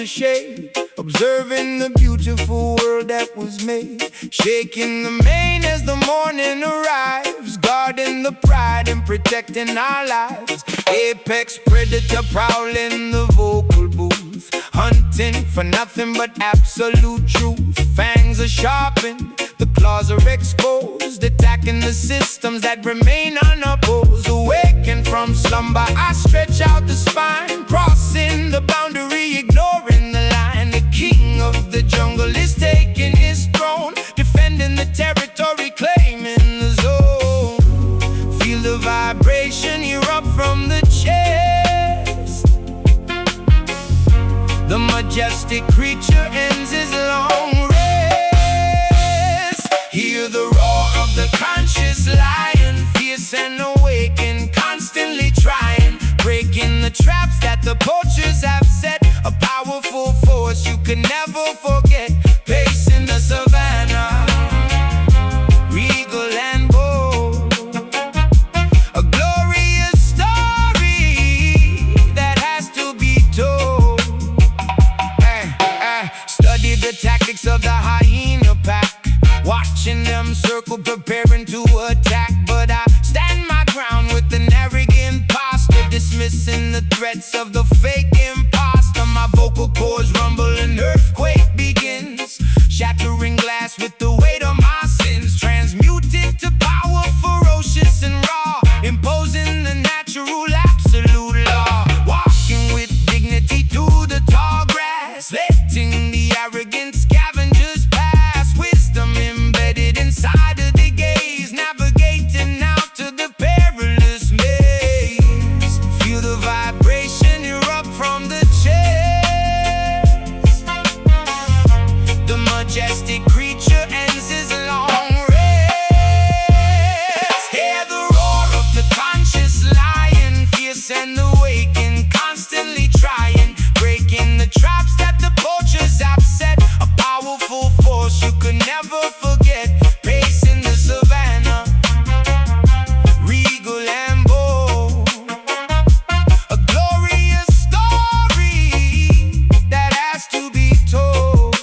the shade, observing the beautiful world that was made. Shaking the mane as the morning arrives, guarding the pride and protecting our lives. Apex predator prowling the vocal booth, hunting for nothing but absolute truth. Fangs are sharpened, the claws are exposed, attacking the systems that remain unopposed. Awakened from slumber, I stretch out the spine, crossing the boundary, ignoring the line. The king of the jungle is taking his throne, defending the territory, claiming the zone. Feel the vibration erupt from the chest. The majestic creature ends his long rest. Hear the roar of the conscious lion, fierce and awakened, constantly trying, breaking the traps that the poachers have set. A powerful force you can never forget, pacing the savannah, regal and bold. A glorious story that has to be told. Study the tactics of the hyena pack, watching them circle, preparing to attack. But I stand my ground with an arrogant posture, dismissing the threats of the fake imposter. My vocal cords rumble, an earthquake begins, shattering glass with the weight of my sins. Transmuted to power, ferocious and raw, imposing the natural absolute law. Walking with dignity through the tall grass, letting the arrogant scavengers pass. Wisdom embedded inside of the gaze, navigating out to the perilous maze. Feel the vibration erupt from the chest. The majestic creature ends his long rest. Hear the roar of the conscious lion, fierce and awakened, constantly trying, breaking the traps that the poachers have set. A powerful force you could never forget, pacing the savannah, regal and bold. A glorious story that has to be told.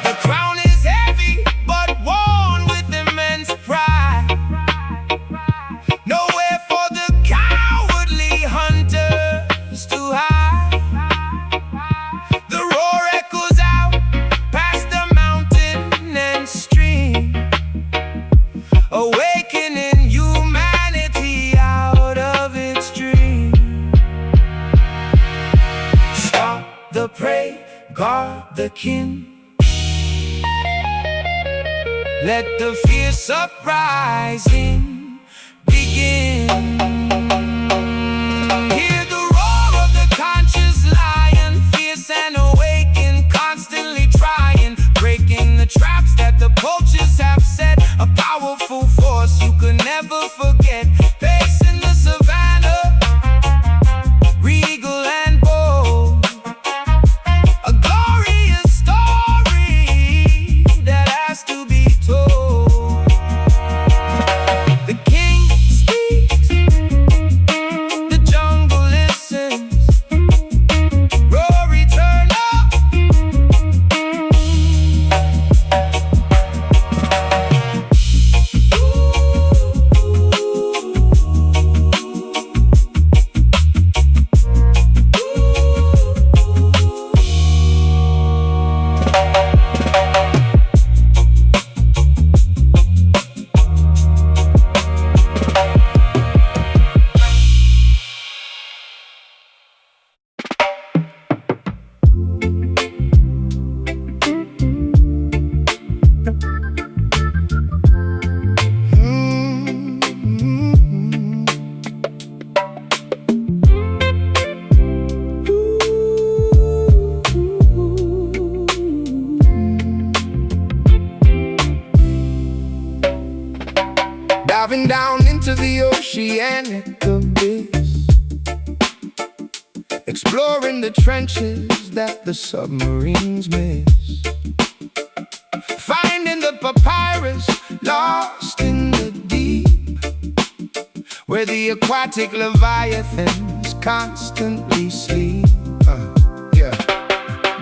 The crown is heavy, but worn with immense pride. Nowhere for the cowardly hunters to hide. The roar echoes out past the mountain and stream, awakening humanity out of its dream. Stalk the prey, guard the kin. Let the fierce uprising begin. Hear the roar of the conscious lion, fierce and awakened, constantly trying, breaking the traps that the poachers have set. A powerful force you could never forget, pacing the savannah, regal and bold. A glorious story that has to be told. The king speaks, Diving down into the oceanic abyss, exploring the trenches that the submarines miss, finding the papyrus lost in the deep, where the aquatic leviathans constantly sleep.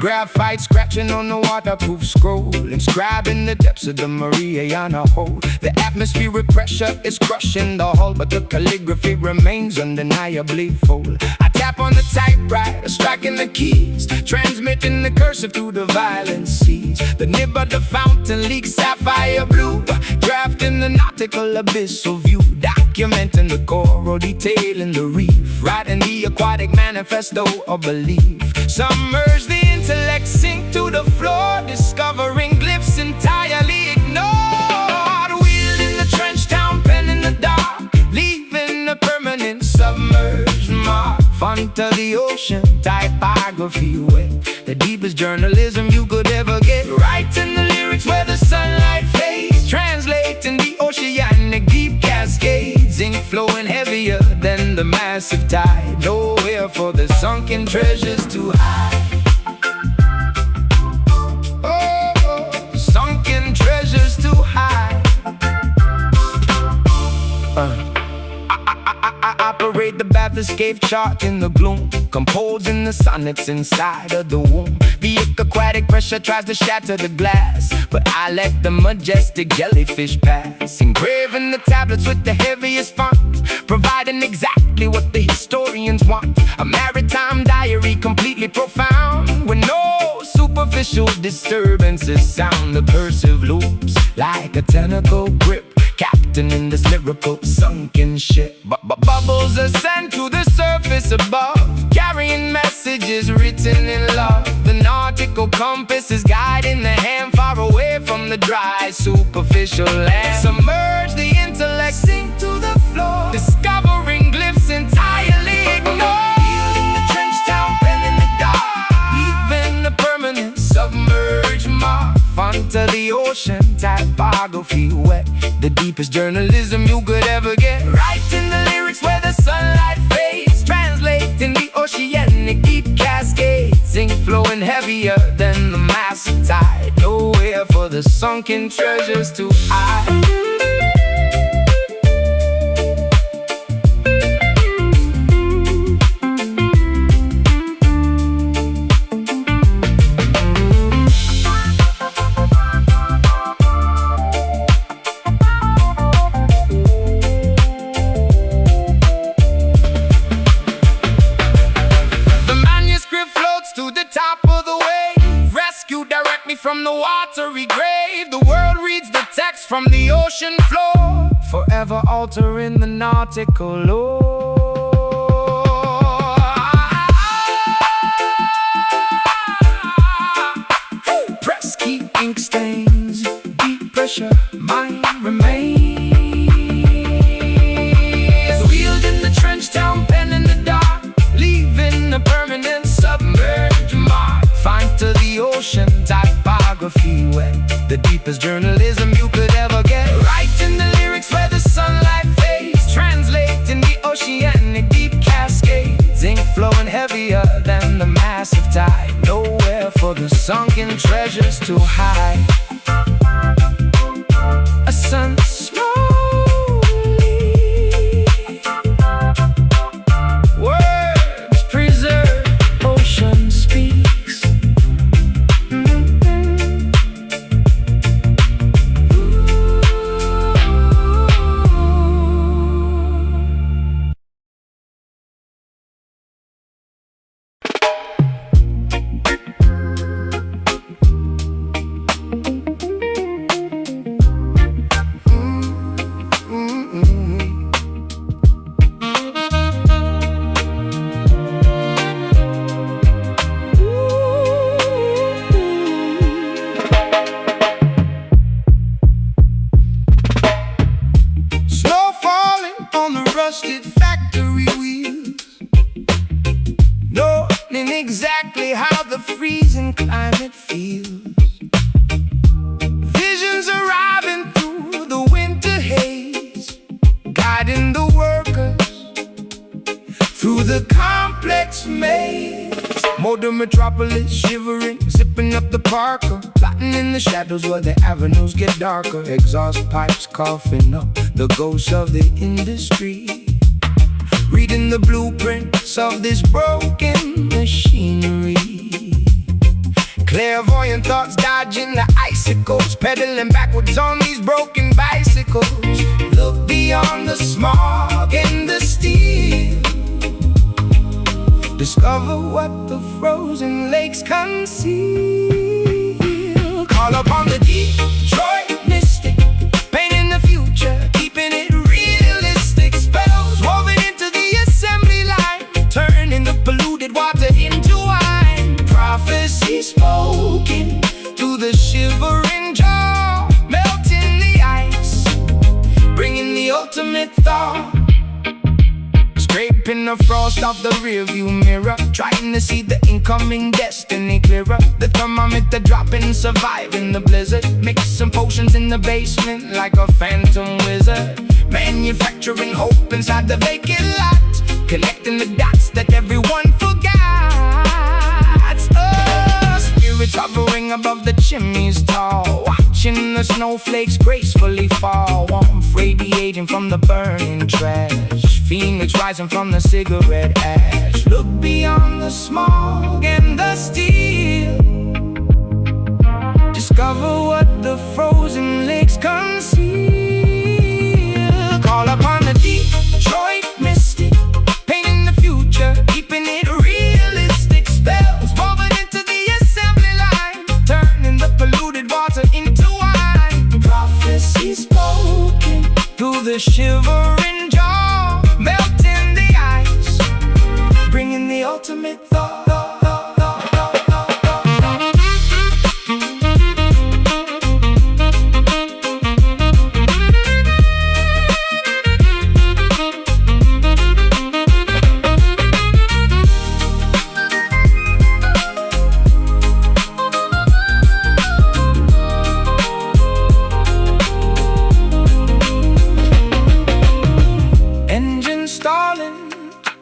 Graphite scratching on the waterproof scroll, inscribing the depths of the Mariana Hole. The atmospheric pressure is crushing the hull, but the calligraphy remains undeniably full. I tap on the typewriter, striking the keys, transmitting the cursive through the violent seas. The nib of the fountain leaks sapphire blue, drafting the nautical abyssal view, documenting the coral, detailing the reef, writing the aquatic manifesto of belief. Submerge the intellect, sink to the floor, discovering glyphs entirely ignored. Wielding the trench town pen in the dark, leaving a permanent submerged mark. Font of the ocean, typography wet, the deepest journalism you could ever get. Writing the lyrics where the sunlight fades, translating the oceanic deep cascades. Ink flowing heavier than the massive tide, nowhere for the sunken treasures to hide. Oh, sunken treasures to hide. I operate the Baptist cave chart in the gloom, composing the sonnets inside of the womb. The aquatic pressure tries to shatter the glass, but I let the majestic jellyfish pass. Engraving the tablets with the heaviest font, providing exactly what the historians want. A maritime diary completely profound, with no superficial disturbances sound. The cursive loops like a tentacle grip, captain in this lyrical sunken ship. Bubbles ascend to the surface above, carrying messages written in love. The nautical compass is guiding the hand far away from the dry, superficial land. Submerge the intellect, sink to the floor, discovering glyphs entirely ignored. Wielding the trench town pen in the dark, leaving a permanent submerged mark. Font of the ocean, typography wet, the deepest journalism you could ever get. Writing the lyrics where the sunlight fades, translating the oceanic deep cascades. Ink flowing heavier than the massive tide, nowhere for the sunken treasures to hide. From the watery grave, the world reads the text from the ocean floor, forever altering the nautical lore. Press key, ink stains, deep pressure, mine remains. Wielding the trench town pen in the dark, leaving a permanent submerged mark. Font of the ocean, typography wet, the deepest journalism you could ever get. Writing the lyrics where the sunlight fades, translating the oceanic deep cascades. Ink flowing heavier than the massive tide, nowhere for the sunken treasures to hide. A sun slowly, words preserve, ocean speaks. the complex maze. Motor metropolis shivering, zipping up the Parker, plotting in the shadows where the avenues get darker. Exhaust pipes coughing up the ghosts of the industry, reading the blueprints of this broken machinery. Clairvoyant thoughts dodging the icicles, pedaling backwards on these broken bicycles. Look beyond the smog and the steel, discover what the frozen lakes conceal. Call upon the Detroit mystic, painting the future, keeping it realistic. Spells woven into the assembly line, turning the polluted water into wine. Prophecy spoken to the shivering jaw, melting the ice, bringing the ultimate thaw. Scraping the frost off the rearview mirror, trying to see the incoming destiny clearer. The thermometer dropping, surviving the blizzard, mixing potions in the basement like a phantom wizard. Manufacturing hope inside the vacant lot, connecting the dots that everyone forgot. Spirits hovering above the chimneys tall, watching the snowflakes gracefully fall. Warmth radiating from the burning trash, phoenix rising from the cigarette ash. Look beyond the smog and the steel, discover what the frozen lakes conceal. Call upon the Detroit mystic, painting the future, keeping it realistic. Spells woven into the assembly line, turning the polluted water into wine. Prophecy spoken through the shivering jaw, melting the ice, bringing the ultimate thought.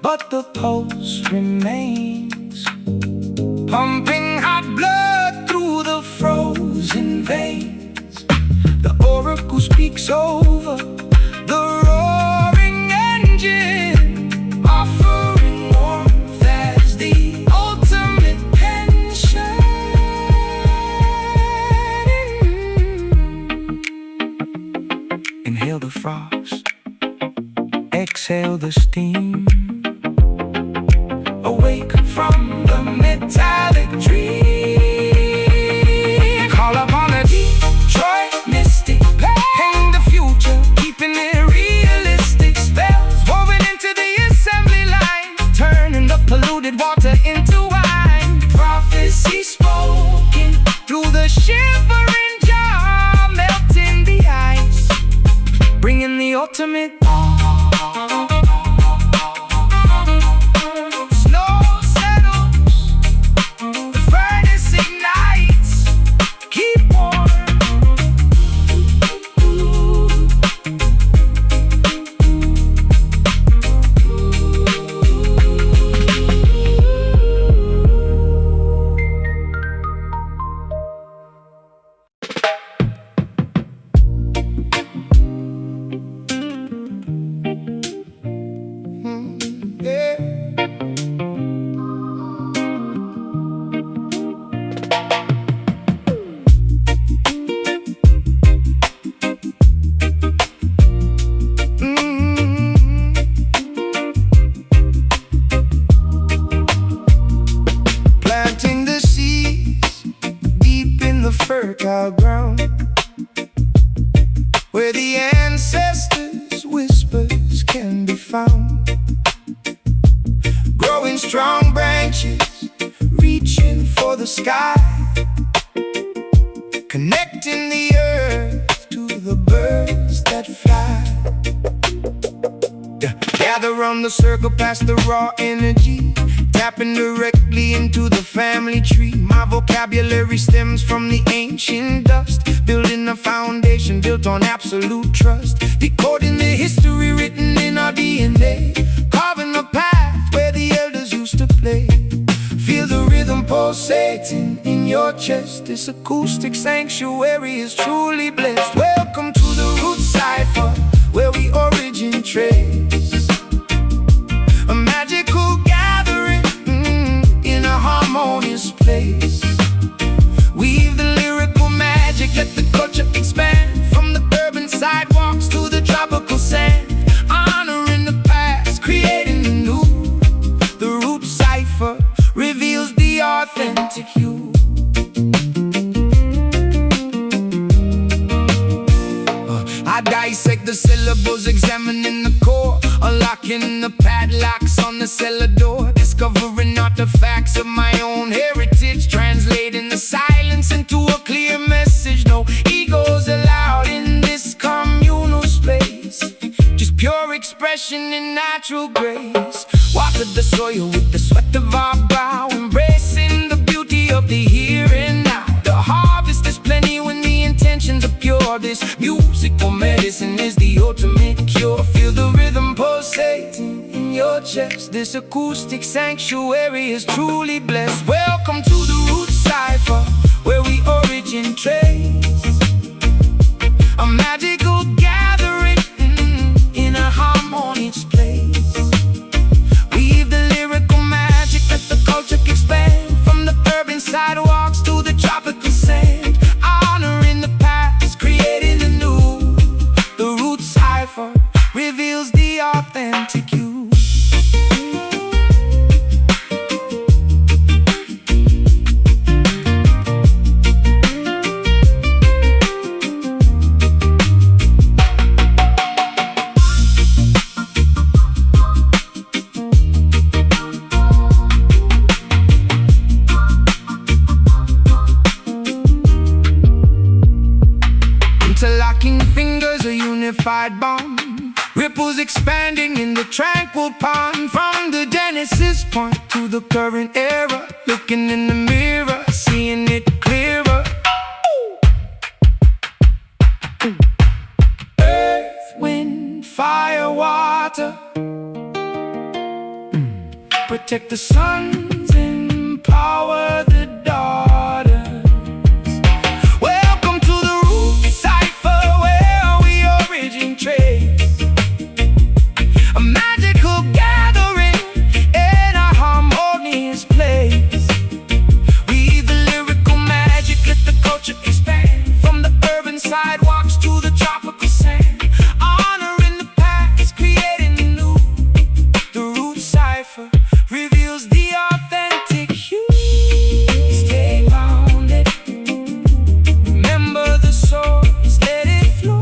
But the pulse remains, pumping hot blood through the frozen veins. The oracle speaks over the roaring engine, offering warmth as the ultimate pension. Inhale the frost, exhale the steam, awake from the metallic dream. Call upon a Detroit mystic, paint the future, keeping it realistic. Spells woven into the assembly line, turning the polluted water into wine. Prophecy spoken through the shivering jaw, melting the ice, bringing the ultimate. Fertile ground where the ancestors' whispers can be found. Growing strong branches, reaching for the sky, connecting the earth to the birds that fly. Gather around the circle past the raw energy, tapping directly into the family tree. My vocabulary stems from the ancient dust, building a foundation built on absolute trust. Decoding the history written in our DNA, carving a path where the pulsating in your chest. This acoustic sanctuary is truly blessed. Welcome to the root cipher, where we origin trace. A magical gathering in a harmonious place. Weave the lyrical magic, let the culture expand. From the urban sidewalks to the tropical sand. Honoring the past, creating the new. The root cipher reveals the authentic you. I dissect the syllables, examining the core, unlocking the padlocks on the cellar door, discovering artifacts of my own heritage, translating the silence into a clear message. No egos allowed in this communal space, just pure expression and natural grace. Water the soil with the sweat of our brow, embracing the beauty of the here and now. The harvest is plenty when the intentions are pure. This musical medicine is the ultimate cure. Feel the rhythm pulsating in your chest. This acoustic sanctuary is truly blessed. Welcome to the root cipher, where we origin trace. A magical gathering in a harmonious place. Weave the lyrical magic, let the culture expand. From the urban sidewalks to the tropical sand. Honoring the past, creating the new. The root cipher reveals the authentic you. Interlocking fingers, a unified bond. Ripples expanding in the tranquil pond. From the Genesis point to the current era. Looking in the mirror, seeing it clearer. Earth, wind, fire, water. Protect the sons, empower the daughters. Welcome to the root cipher, where we origin trace. A magical gathering in a harmonious place. Weave the lyrical magic, let the culture expand. From the urban sidewalks to the tropical sand. Honoring the past, creating the new. The root cipher reveals the authentic you. Stay grounded, remember the source, let it flow.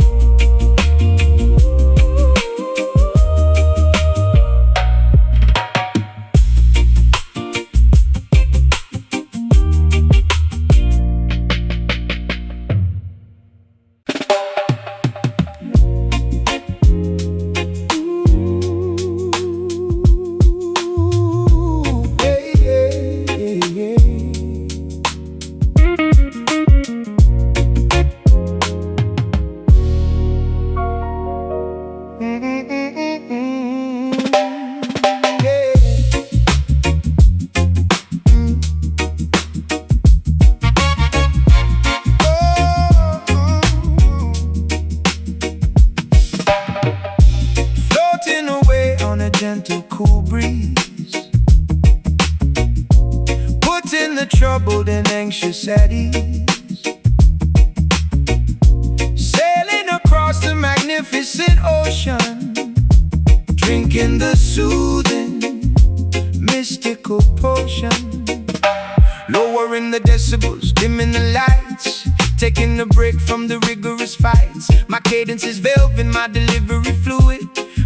Floating away on a gentle, cool breeze. Putting the troubled and anxious at ease. Sailing across the magnificent ocean. Drinking the soothing, mystical potion. Lowering the decibels, dimming the lights. Taking a break from the rigorous fights. My cadence is velvet, my delivery fluid.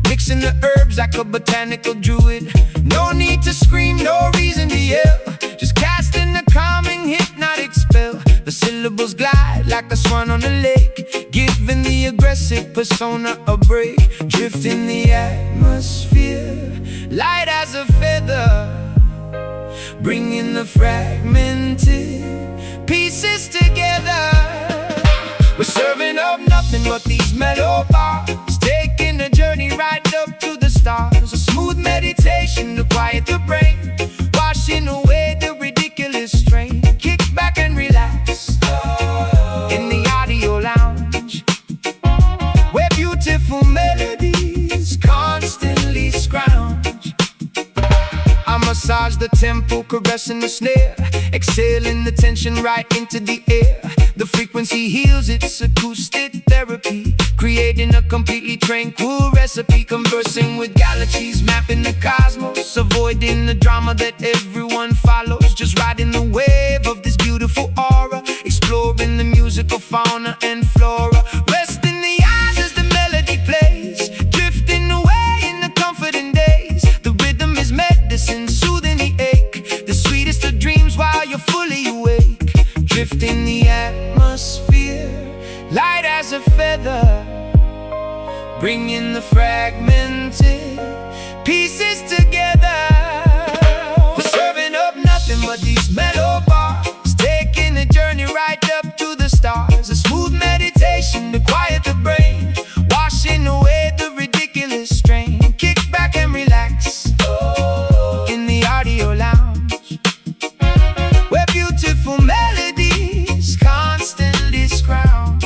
Mixing the herbs like a botanical druid. No need to scream, no reason to yell. Just casting a calming, hypnotic spell. The syllables glide like a swan on a lake. Giving the aggressive persona a break. Drifting the atmosphere, light as a feather. Bringing the fragmented pieces together. We're serving up nothing but these mellow bars. Taking a journey right up to the stars. A smooth meditation to quiet the brain. Washing away the ridiculous Massage the tempo, caressing the snare, exhaling the tension right into the air. The frequency heals, it's acoustic therapy, creating a completely tranquil recipe. Conversing with galaxies, mapping the cosmos, avoiding the drama that everyone follows. Just riding the wave of this beautiful aura, exploring the musical fauna and flora. Rest in the eyes as the melody plays, drifting away in the comforting days. The rhythm is medicine, soothing the ache, the sweetest of dreams while you're fully awake. Drifting the atmosphere, light as a feather, bringing the fragmented pieces together. We're serving up nothing but these mellow bars, taking a journey right up to the stars. A smooth meditation to quiet the brain, washing away the ridiculous strain. Kick back and relax in the audio lounge, where beautiful melodies constantly scrounge.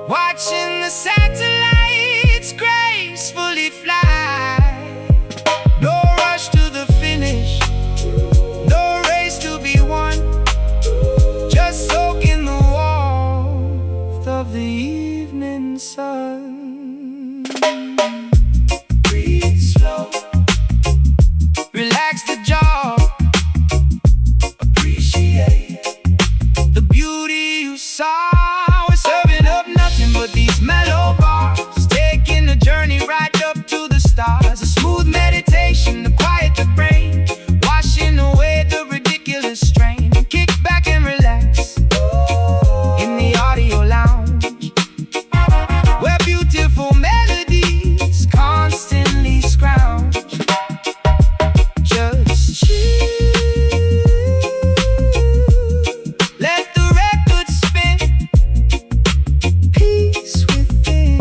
Watching the satellites gracefully fly. No rush to the finish, no race to be won, just soaking the warmth of the evening sun. Breathe slow, relax the jaw, appreciate the beauty you saw. But these mellow bars, taking a journey right up to the stars. A smooth meditation to quiet the brain, washing away the ridiculous strain. Kick back and relax in the audio lounge, where beautiful melodies constantly scrounge. Just chill, let the record spin. Peace within.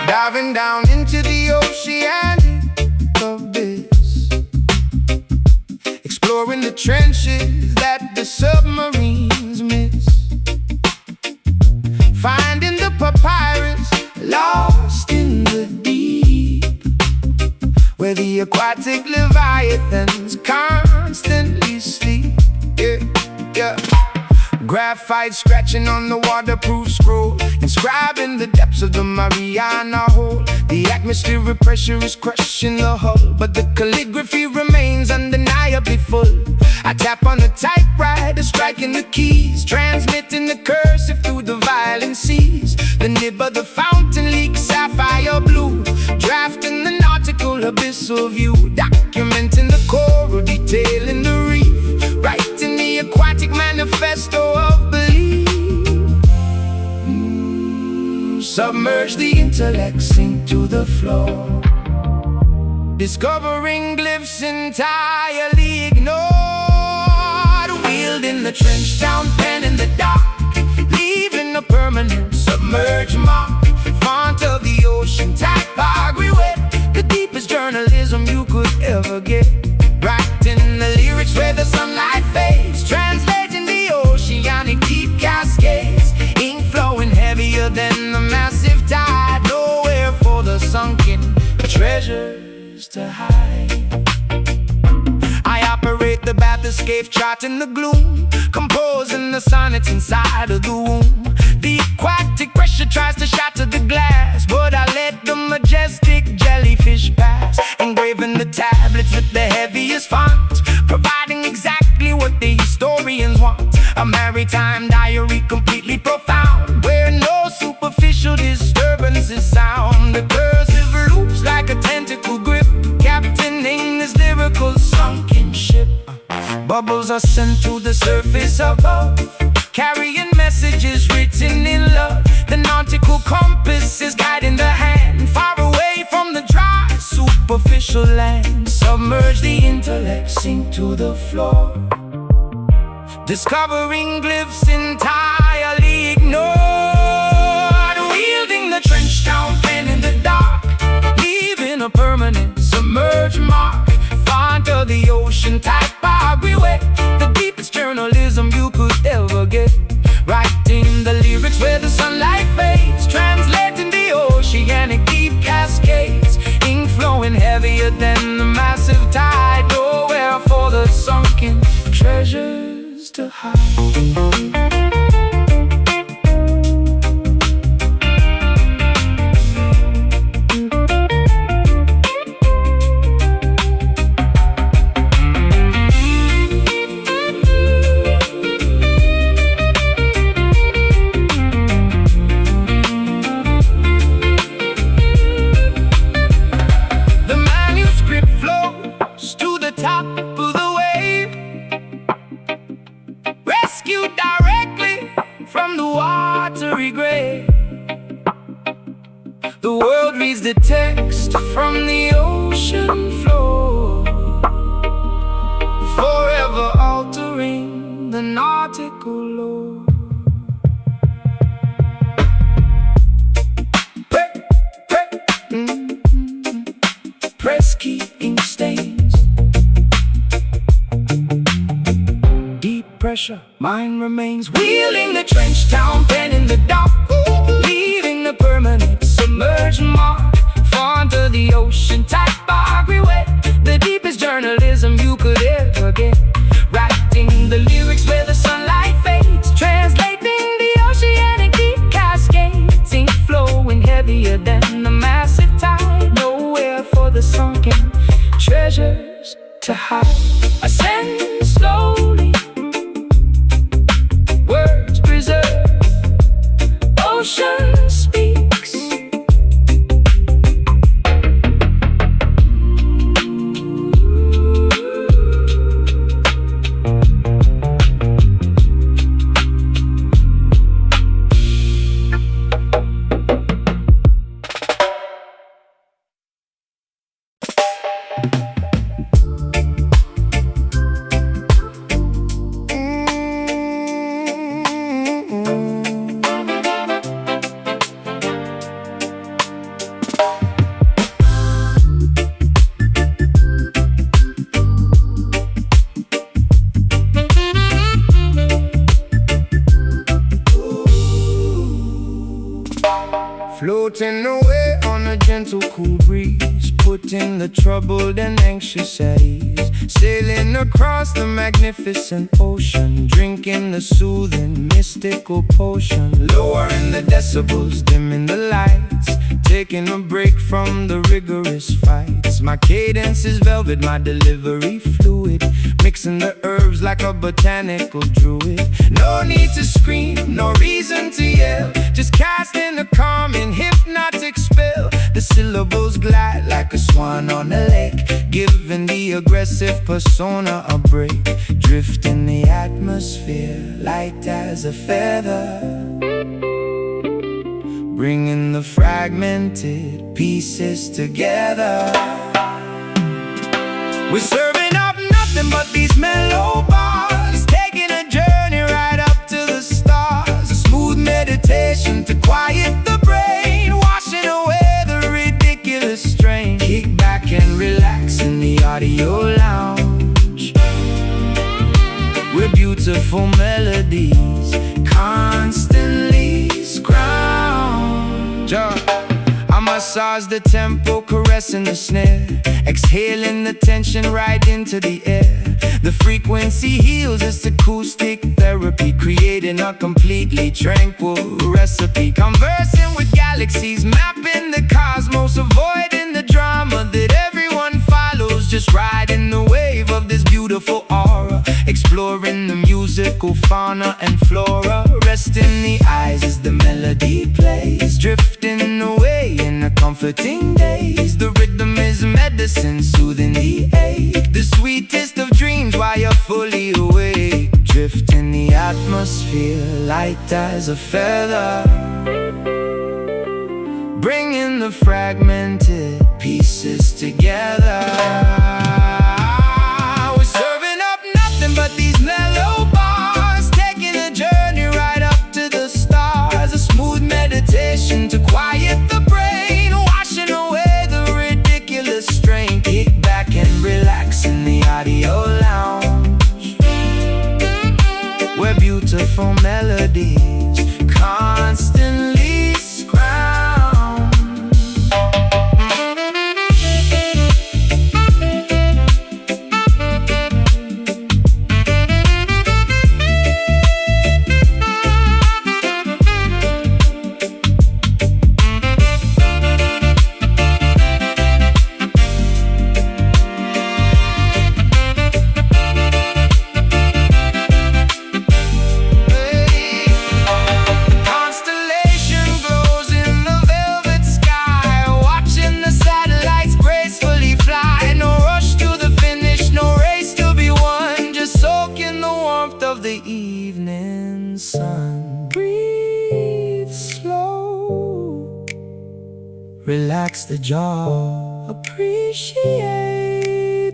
Diving down into the oceanic abyss, exploring the trenches that the submarines miss, finding the papyrus lost in the deep, where the aquatic leviathans constantly sleep. Yeah. Graphite scratching on the waterproof scroll, inscribing the depths of the Mariana Hole. The atmospheric pressure is crushing the hull, but the calligraphy remains undeniably full. I tap on the typewriter, striking the keys, transmitting the cursive through the violent seas. The nib of the fountain leaks sapphire blue, drafting the nautical abyssal view, documenting the coral, detailing the reef, writing the aquatic manifesto of belief. Submerge the intellect, sink to the floor, discovering glyphs entirely ignored. Wielding the trench town pen in the dark, leaving a permanent submerged mark. Font of the ocean, typography wet, the deepest journalism you could ever get. Writing the lyrics where the sunlight fades, translating the oceanic deep cascades. Ink flowing heavier than the massive tide, nowhere for the sunken treasures to hide. escape, charting the gloom, composing the sonnets inside of the womb. The aquatic pressure tries to shatter the glass, but I let the majestic jellyfish pass, engraving the tablets with the heaviest font, providing exactly what the historians want. A maritime diary completely profound, where no superficial disturbances sound. The cursive loops like a tentacle grip, captaining this lyrical sunken ship. Bubbles are sent to the surface above, carrying messages written in love. The nautical compass is guiding the hand, far away from the dry, superficial land. Submerge the intellect, sink to the floor, discovering glyphs entirely ignored. Wielding the trench town pen in the dark, leaving a permanent submerged mark. Font of the ocean, typography wet, the deepest journalism you could ever get. Writing the lyrics where the sunlight fades, translating the oceanic deep cascades. Ink flowing heavier than the massive tide, nowhere for the sunken treasures to hide. Top of the wave, rescued directly from the watery grave. The world reads the text from the ocean floor, forever altering the nautical lore. Press key, ink stains, pressure, mine remains. Wheeling the trench town pen in the dark, leaving the permanent submerged mark. Font of the ocean, typography wet, the deepest journalism you could ever get. Writing the lyrics where the sunlight fades, translating the oceanic deep cascades. Ink flowing heavier than the massive tide, nowhere for the sunken treasures to hide. Ascend slowly, words preserve, ocean speaks. Floating away on a gentle cool breeze, putting the troubled and anxious at ease. Sailing across the magnificent ocean, drinking the soothing mystical potion. Lowering the decibels, dimming the lights, taking a break from the rigorous fights. My cadence is velvet, my delivery fluid, mixing the herbs like a botanical druid. No need to scream, no reason to yell, just casting a calm and hypnotic spell. The syllables glide like a swan on a lake, giving the aggressive persona a break. Drift in the atmosphere, light as a feather, bringing the fragmented pieces together. We're serving up nothing but these mellow bars, taking a journey right up to the stars. A smooth meditation to quiet the brain, washing away the ridiculous strain. Kick back and relax in the audio lounge, where beautiful melodies constantly scrounge. I'm a massage the tempo, caressing the snare, exhaling the tension right into the air. The frequency heals, it's acoustic therapy, creating a completely tranquil recipe. Conversing with galaxies, mapping the cosmos, avoiding the drama that everyone follows. Just riding the wave of this beautiful aura, exploring the musical fauna and flora. Rest in the eyes as the melody plays, drifting away in the comforting days. The rhythm is medicine, soothing the ache, the sweetest of dreams while you're fully awake. Drift in the atmosphere, light as a feather, bringing the fragmented pieces together. We're serving up nothing but these mellow bars, taking a journey right up to the stars. A smooth meditation to quiet the brain, washing away the ridiculous strain. Kick back and relax in the audio lounge, where beautiful melodies constantly scrounge. Relax the jaw, appreciate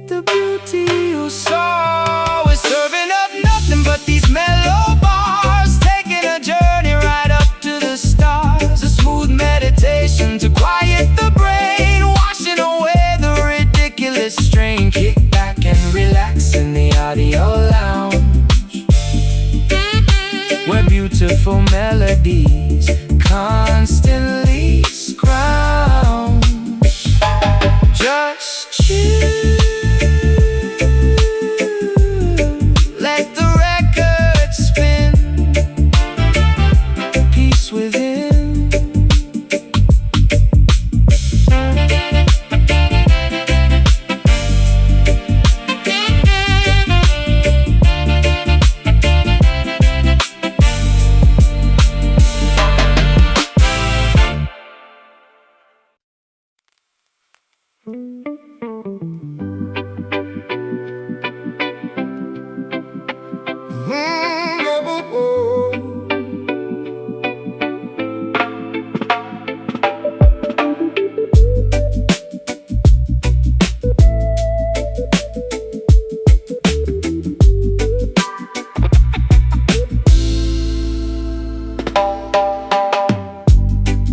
the beauty you saw. We're serving up nothing but these mellow bars, taking a journey right up to the stars. A smooth meditation to quiet the brain, washing away the ridiculous strain. Kick back and relax in the audio lounge, where beautiful melodies constantly scrounge. Just chill, let the record spin, peace within.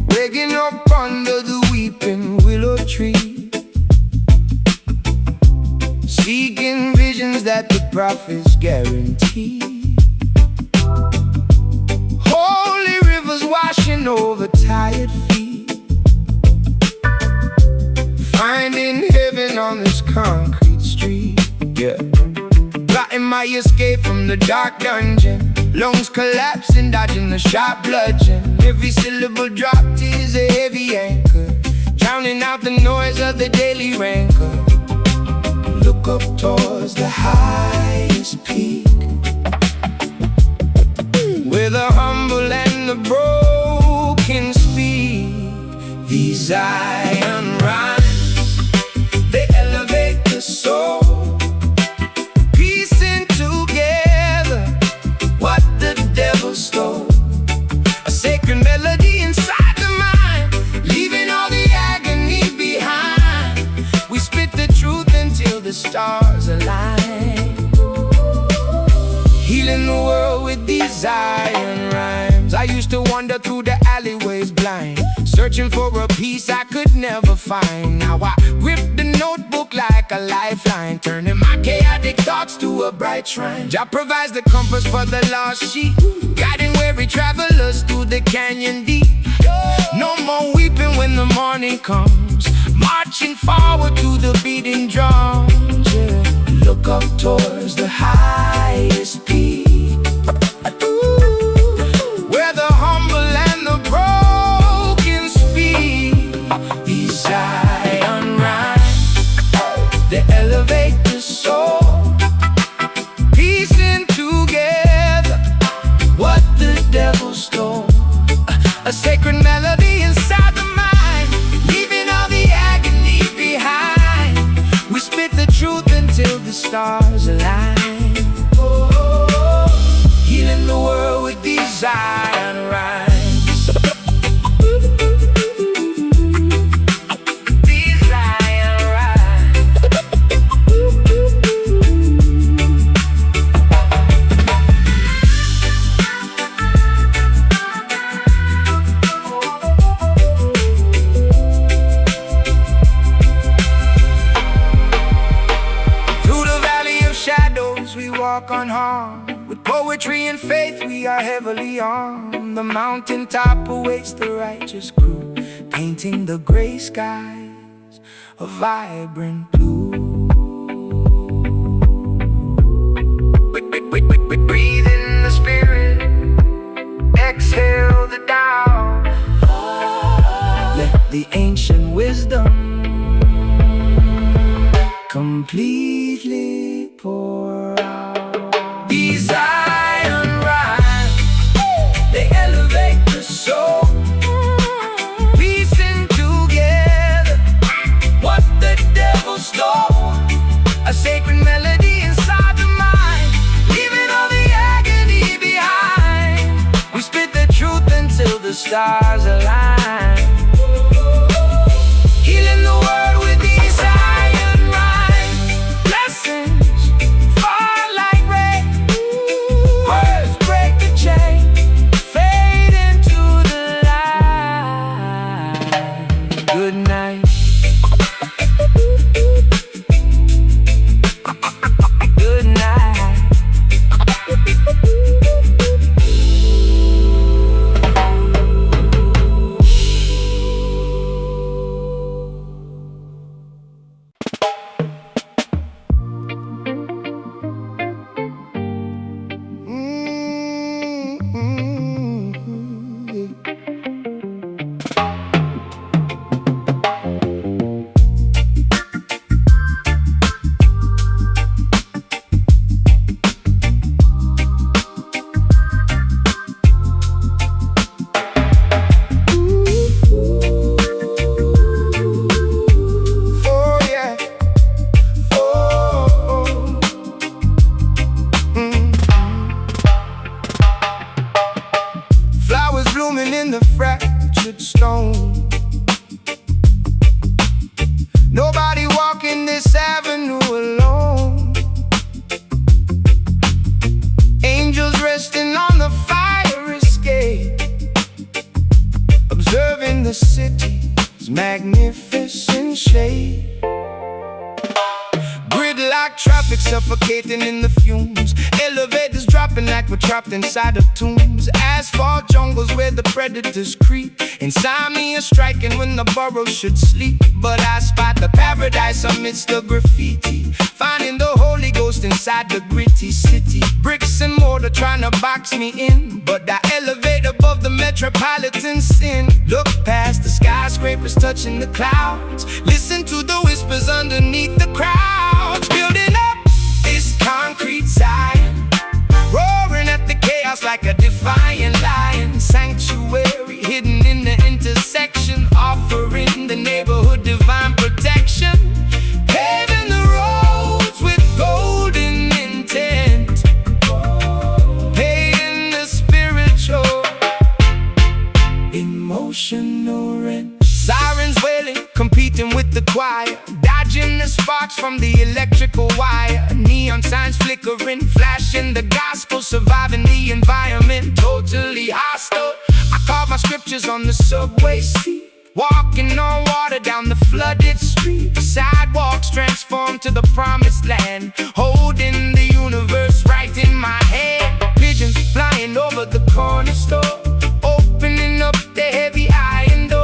Waking up under the weeping willow tree, seeking visions that the prophets guarantee. Holy rivers washing over tired feet, finding heaven on this concrete street. Yeah, plotting my escape from the dark dungeon, lungs collapsing, dodging the sharp bludgeon. Every syllable dropped is a heavy anchor, drowning out the noise of the daily rancor. Look up towards the highest peak, where the humble and the broken speak. These iron rhymes, they elevate the soul, piecing together what the devil stole. A sacred melody inside the mind, leaving all the agony behind. We spit the truth until the stars align, healing the world with these iron rhymes. I used to wander through the alleyways blind, searching for a piece I could never find. Now I grip the notebook like a lifeline, turning my chaotic thoughts to a bright shrine. Jah provides the compass for the lost sheep, guiding weary travelers through the canyon deep. No more weeping when the morning comes, marching forward to the beating drums. Yeah. Look up towards the highest peak, where the humble and the broken speak. These Zion rhymes, they elevate the soul, piecing together what the devil stole. A sacred melody inside the mind, leaving all the agony behind. We spit the truth until the stars align. Oh, healing the world with these Zion rhymes. These Zion rhymes. We walk unharmed. With poetry and faith we are heavily armed. The mountaintop awaits the righteous crew, painting the gray skies a vibrant blue. Breathe in the spirit, exhale the Tao. Let the ancient wisdom completely pour out. These Zion rhymes, they elevate the soul, piecing together what the devil stole. A sacred melody inside the mind, leaving all the agony behind. We spit the truth until the stars align, healing the world with these Zion rhymes. Blessings fall like rain, words break the chain, fade into the light. Good night. Good night. Blooming in the fractured stone. Nobody walking this avenue alone. Angels resting on the fire escape, observing the city's magnificent shape. Gridlock traffic suffocating in the fumes, elevators dropping like we're trapped inside of tombs. Asphalt jungles where the predators creep, insomnia striking when the burrow should sleep. But I spot the paradise amidst the graffiti, finding the Holy Ghost inside the gritty city. Bricks and mortar trying to box me in, but I elevate above the metropolitan sin. Look past the skyscrapers touching the clouds, listen to the whispers underneath the crowds. Building up this concrete Zion, roaring at the chaos like a defiant lion. Sanctuary hidden in the intersection, offering the neighborhood divine protection. Paving the roads with golden intent, paying the spiritual, emotional rent. Sirens wailing, competing with the choir, dodging the sparks from the electrical wire. Neon signs flickering, flashing the gospel, surviving the environment, totally hostile. I carve my scriptures on the subway seat, walking on water down the flooded street. Sidewalks transformed to the promised land, holding the universe right in my hand. Pigeons flying over the corner store, opening up the heavy iron door.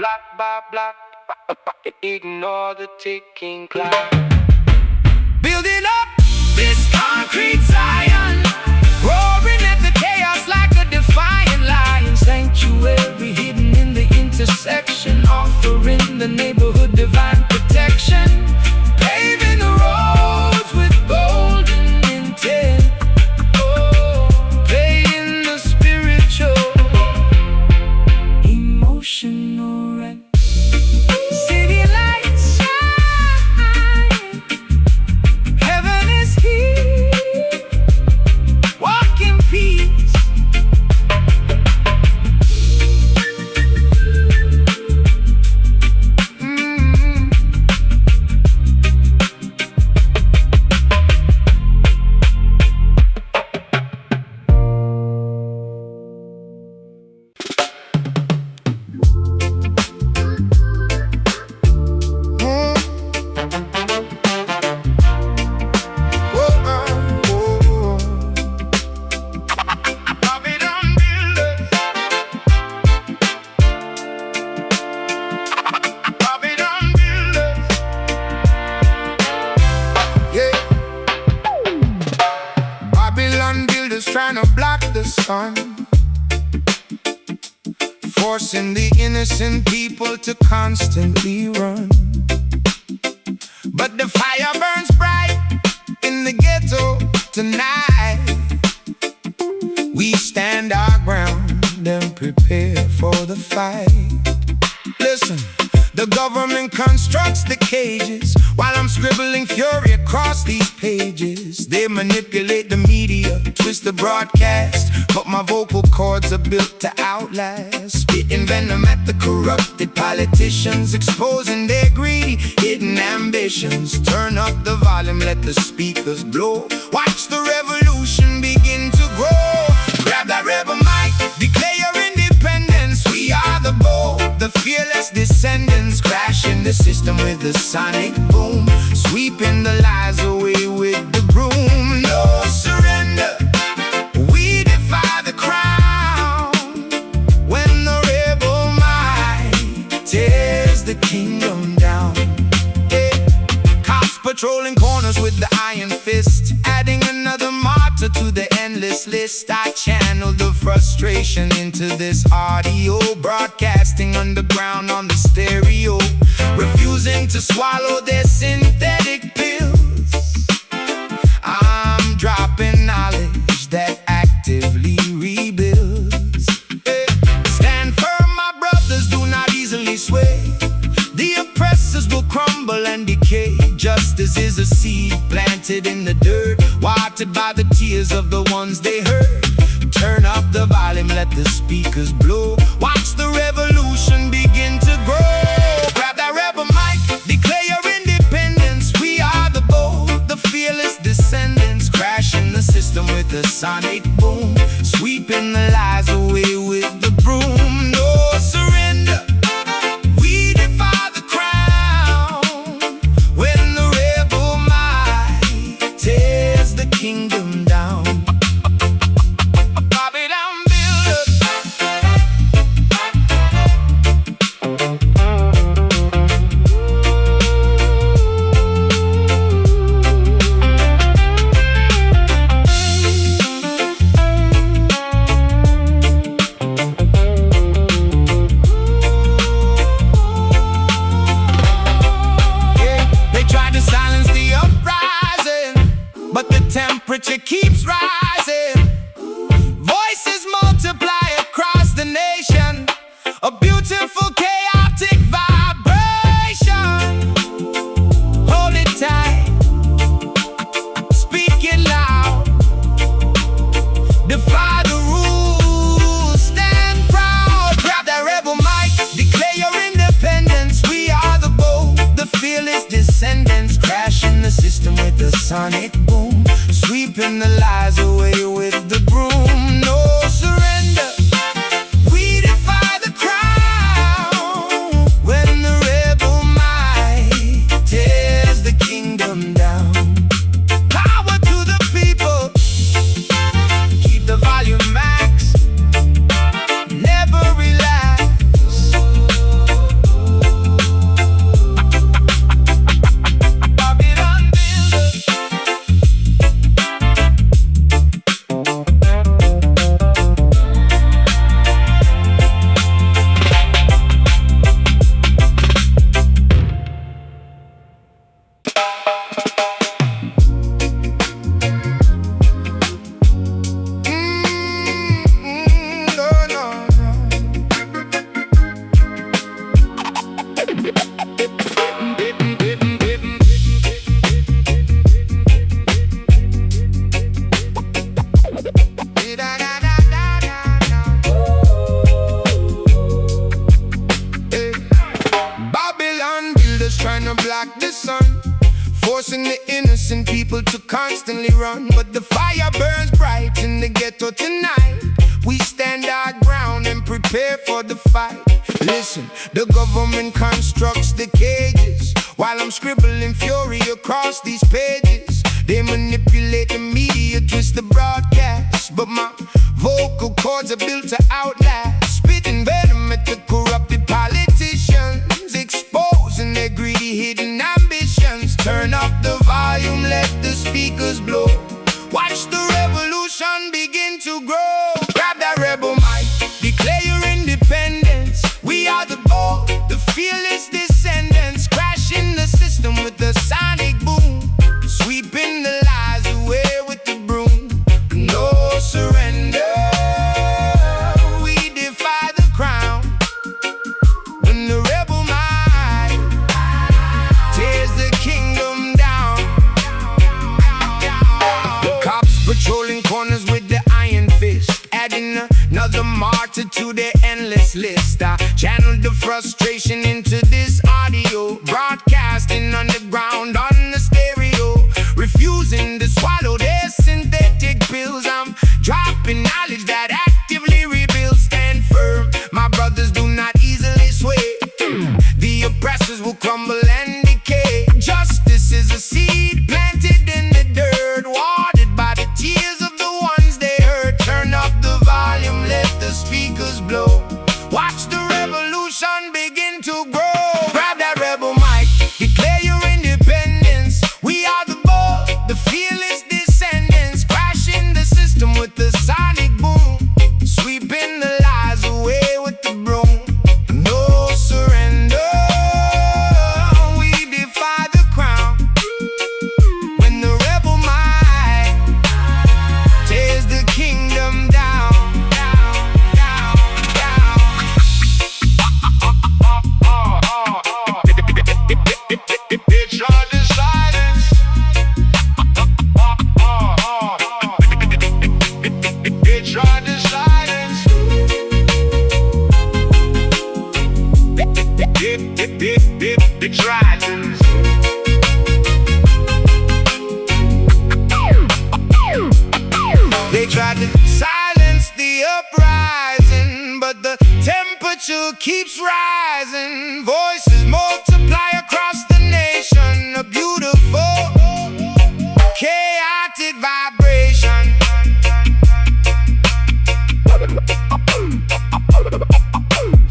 block by block. Ignore the ticking clock. Building up this concrete Zion, roaring at the chaos like a defiant lion. Sanctuary hidden in the intersection, offering the neighborhood divine protection. Paving the roads with golden intent. Oh, playing the spiritual, emotional rent. City lights shine, heaven is here. Walk in peace. Trying to block the sun, forcing the innocent people to constantly run. But the fire burns bright in the ghetto tonight. We stand our ground and prepare for the fight. Listen, the government constructs the cages while I'm scribbling fury across these pages. They manipulate the media, twist the broadcast, but my vocal cords are built to outlast. Spitting venom at the corrupted politicians, exposing their greedy, hidden ambitions. Turn up the volume, let the speakers blow. Watch the revolution begin to grow. Grab that rebel mic, declare your independence. We are the bold, the fearless descendants, crashing the system with a sonic boom, sweeping the lies away with the broom. No surrender, we defy the crown. When the rebel might tears the kingdom down. Hey, cops patrolling corners with the iron fist, adding another martyr to the endless list. I channel the frustration into this audio, broadcasting underground on the stereo, refusing to swallow their synthetic pills. I'm dropping knowledge that actively rebuilds. Hey, stand firm, my brothers, do not easily sway. The oppressors will crumble and decay. Justice is a seed planted in the dirt, watered by the tears of the ones they hurt. Turn up the volume, let the speakers blow. Watch the revolution begin to grow. Grab that rebel mic, declare your independence. We are the bold, the fearless descendants, crashing the system with a sonic boom, sweeping the lies away with the broom. No surrender, we defy the crown. When the rebel might tears the kingdom down. But the temperature keeps rising. Voices multiply across the nation. A beautiful chaotic vibration. Hold it tight, speak it loud. Defy the rules, stand proud. Grab that rebel mic, declare your independence. We are the bold, the fearless descendants, crashing the system with the sonic boom, sweeping the lies away with the broom. No surrender, we defy the crown. When the rebel might tears the kingdom down. Power to the people, keep the volume max, never relax. forcing the innocent people to constantly run. But the fire burns bright in the ghetto tonight. We stand our ground and prepare for the fight. Listen, the government constructs the cages while I'm scribbling fury across these pages. They manipulate the media, twist the broadcast, but my vocal cords are built to outlast. Spitting venom at the corrupted politicians, exposing their greedy hidden ambitions. Turn up the volume, let the speakers blow. Watch the revolution begin to grow. Grab that rebel mic, declare your independence. We are the bold, the fearless descendants, crashing the system with the sonic boom, sweeping the lies away with the broom. No surrender, we defy the crown. When the rebel mind tears the kingdom down. Cops patrolling corners with the iron fist, adding another martyr to their endless list. I channeled the frustration into this audio, broadcasting underground on the stereo, refusing to swallow their synthetic pills. I'm dropping knowledge that actively rebuilds. Stand firm, my brothers, do not easily sway. The oppressors will crumble and decay. Justice is a seed planted in the dirt, watered by the tears of the ones they hurt. Turn up the volume, let the speakers blow. Watch the revolution begin to grow. Grab that rebel mic, declare your independence. We are the bold, the fearless descendants, crashing the system with the sonic boom, sweeping the lies away with the broom. No surrender, we defy the crown. When the rebel might tears the kingdom down, down, down, They tried to silence. They tried to silence. They tried to. They tried to silence the uprising, but the temperature keeps rising. Voices multiply across the nation, a beautiful, chaotic vibration.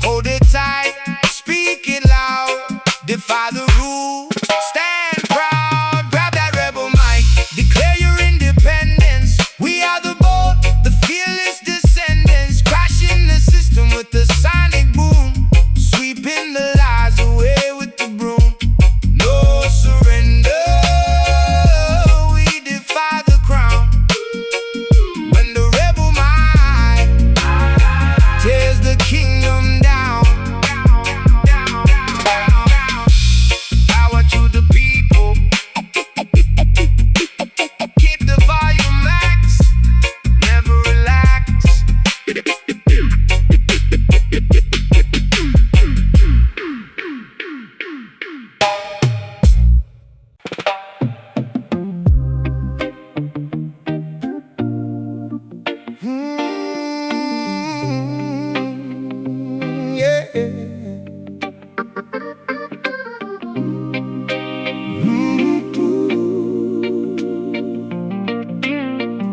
Hold it tight, speak it loud, defy the rules, stand proud. Grab that rebel mic, declare your independence. We are the bold, the fearless descendants, crashing the system with the sonic boom, sweeping the lies away with the broom. No surrender, we defy the crown. When the rebel mind tears the kingdom down. Power to the people, keep the volume max, never relax. Yeah.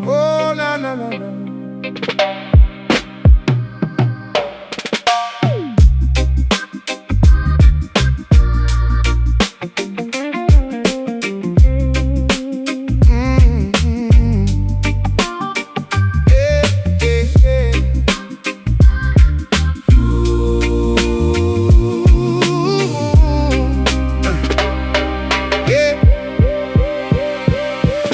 Oh, no, no, no, no.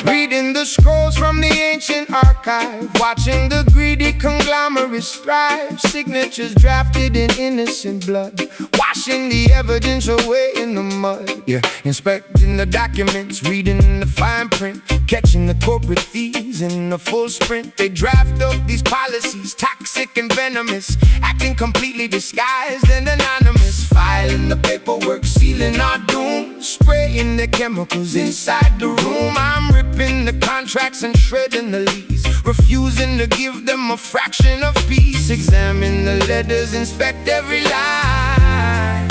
Reading the scrolls from the ancient archive, watching the greedy conglomerates thrive. Signatures drafted in innocent blood, washing the evidence away in the mud. Yeah, inspecting the documents, reading the fine print, catching the corporate thieves in the full sprint. They draft up these policies, toxic and venomous, acting completely disguised and anonymous. Filing the paperwork, sealing our doom, spraying the chemicals inside the room. I'm ripping the contracts and shredding the lease, refusing to give them a fraction of peace. Examine the letters, inspect every line.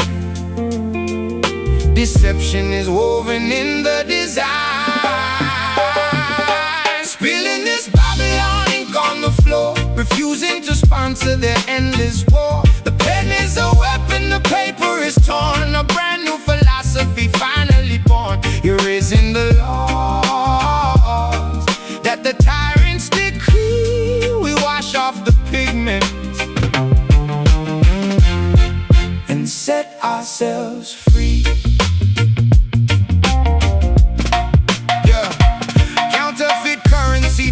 Deception is woven in the design. Spilling this Babylon ink on the floor, refusing to sponsor their endless war. The pen is a weapon, the paper is torn. A brand new philosophy finally born. Erasing the laws that the tyrants decree. We wash off the pigment and set ourselves free.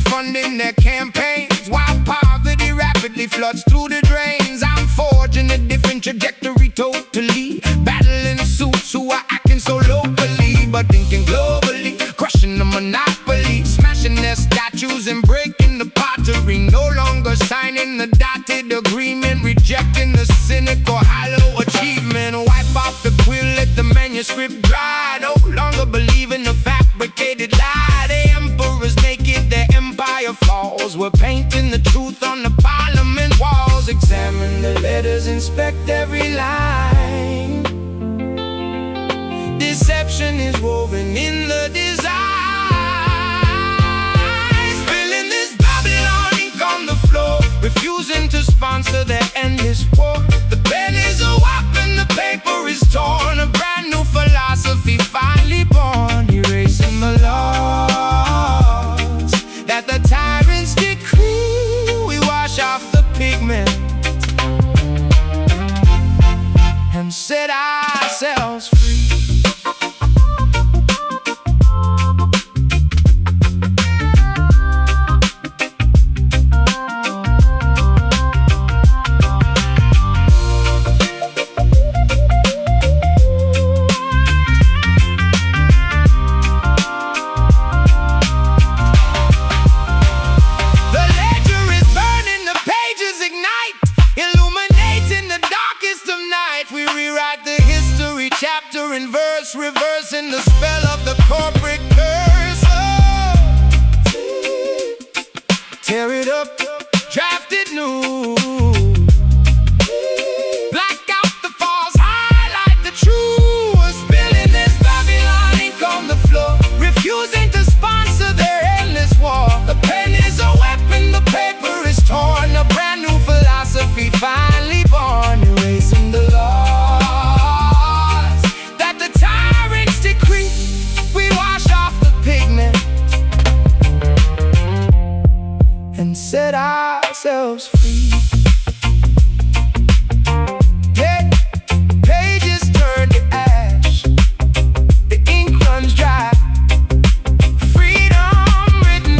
Funding their campaigns while poverty rapidly floods through the drains. I'm forging a different trajectory totally, battling suits who are acting so locally but thinking globally, crushing the monopoly, smashing their statues and breaking the pottery. No longer signing the dotted agreement, rejecting the cynical hollow achievement. Wipe off the quill, let the manuscript dry. No longer believe in the fabricated lie. The emperor's naked, their empire falls. We're painting the truth on the parliament walls. Examine the letters, inspect every line. Deception is woven in the design. Spilling this Babylon ink on the floor, refusing to sponsor their endless war. The pen is a weapon, the paper is torn. A brand new philosophy finally born. Erasing the laws that the tyrants decree. We wash off the pigment and set ourselves free. Chapter and verse, reversing the spell of the corporate curse. Oh, tear it up, draft it new. Black out the false, highlight the true. Spilling this Babylon ink on the floor, refusing to sponsor their endless war. The pen is a weapon, the paper is torn. A brand new philosophy finally born. Erasing the law and set ourselves free. Pages turn to ash, the ink runs dry. Freedom written,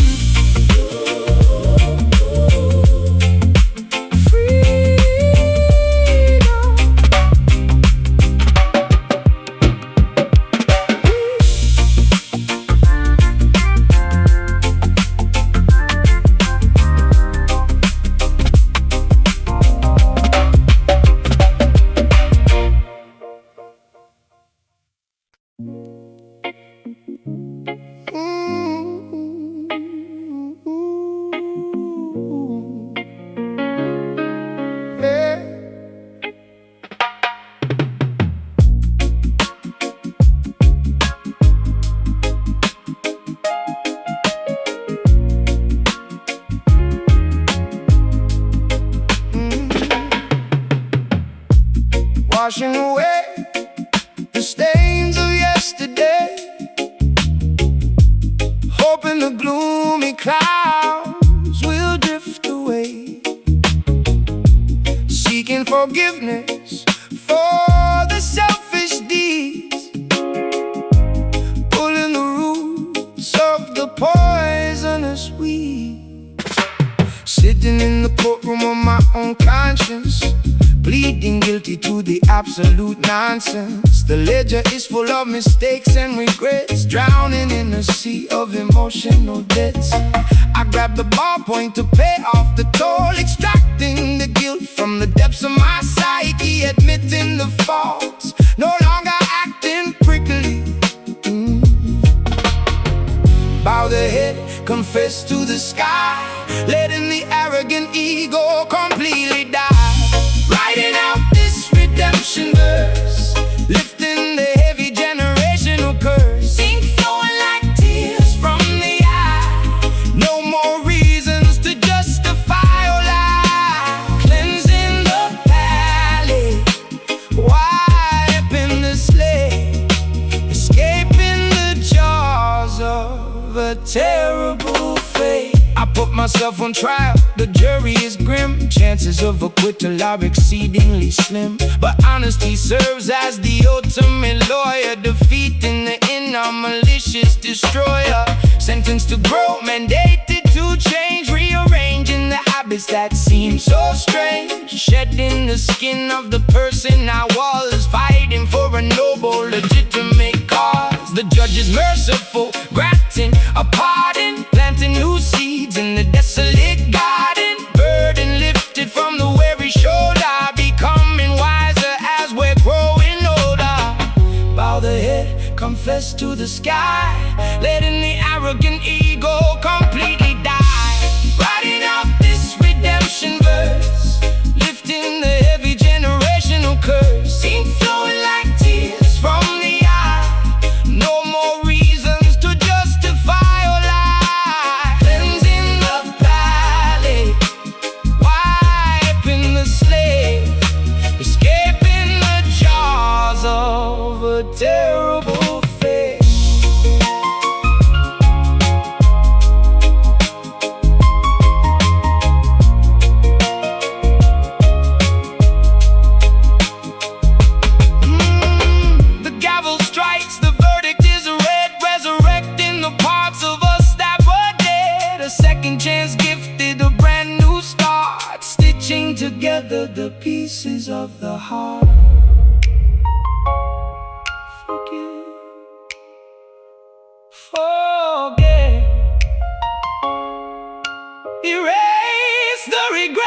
washing away the stains of yesterday, hoping the gloomy clouds will drift away, seeking forgiveness for the selfish deeds, pulling the roots of the poisonous weeds, sitting in the courtroom of my own conscience, pleading guilty to the absolute nonsense. The ledger is full of mistakes and regrets, drowning in a sea of emotional debts. I grab the ballpoint to pay off the toll, extracting the guilt from the depths of my psyche, admitting the faults, no longer acting prickly, yourself on trial, the jury is grim. Chances of acquittal are exceedingly slim, but honesty serves as the ultimate lawyer, defeating the inner malicious destroyer. Sentenced to grow, mandated to change, rearranging the habits that seem so strange. Shedding the skin of the person I was, fighting for a noble, legitimate cause. The judge is merciful, granting a pardon, planting new seeds in the desolate garden. Burden lifted from the weary shoulder, becoming wiser as we're growing older. Bow the head, confess to the sky, letting the arrogant ego completely die. Writing out this redemption verse, lifting the heavy generational curse. Seen flowing like tears from the eye, no more reasons to justify or lie. Cleansing the palate, wiping the slate, escaping the jaws of a terrible fate. The gavel strikes, the verdict is read, resurrecting the parts of us that were dead. A second chance gifted, a brand new start, stitching together the pieces of the heart. Forget, erase the regret.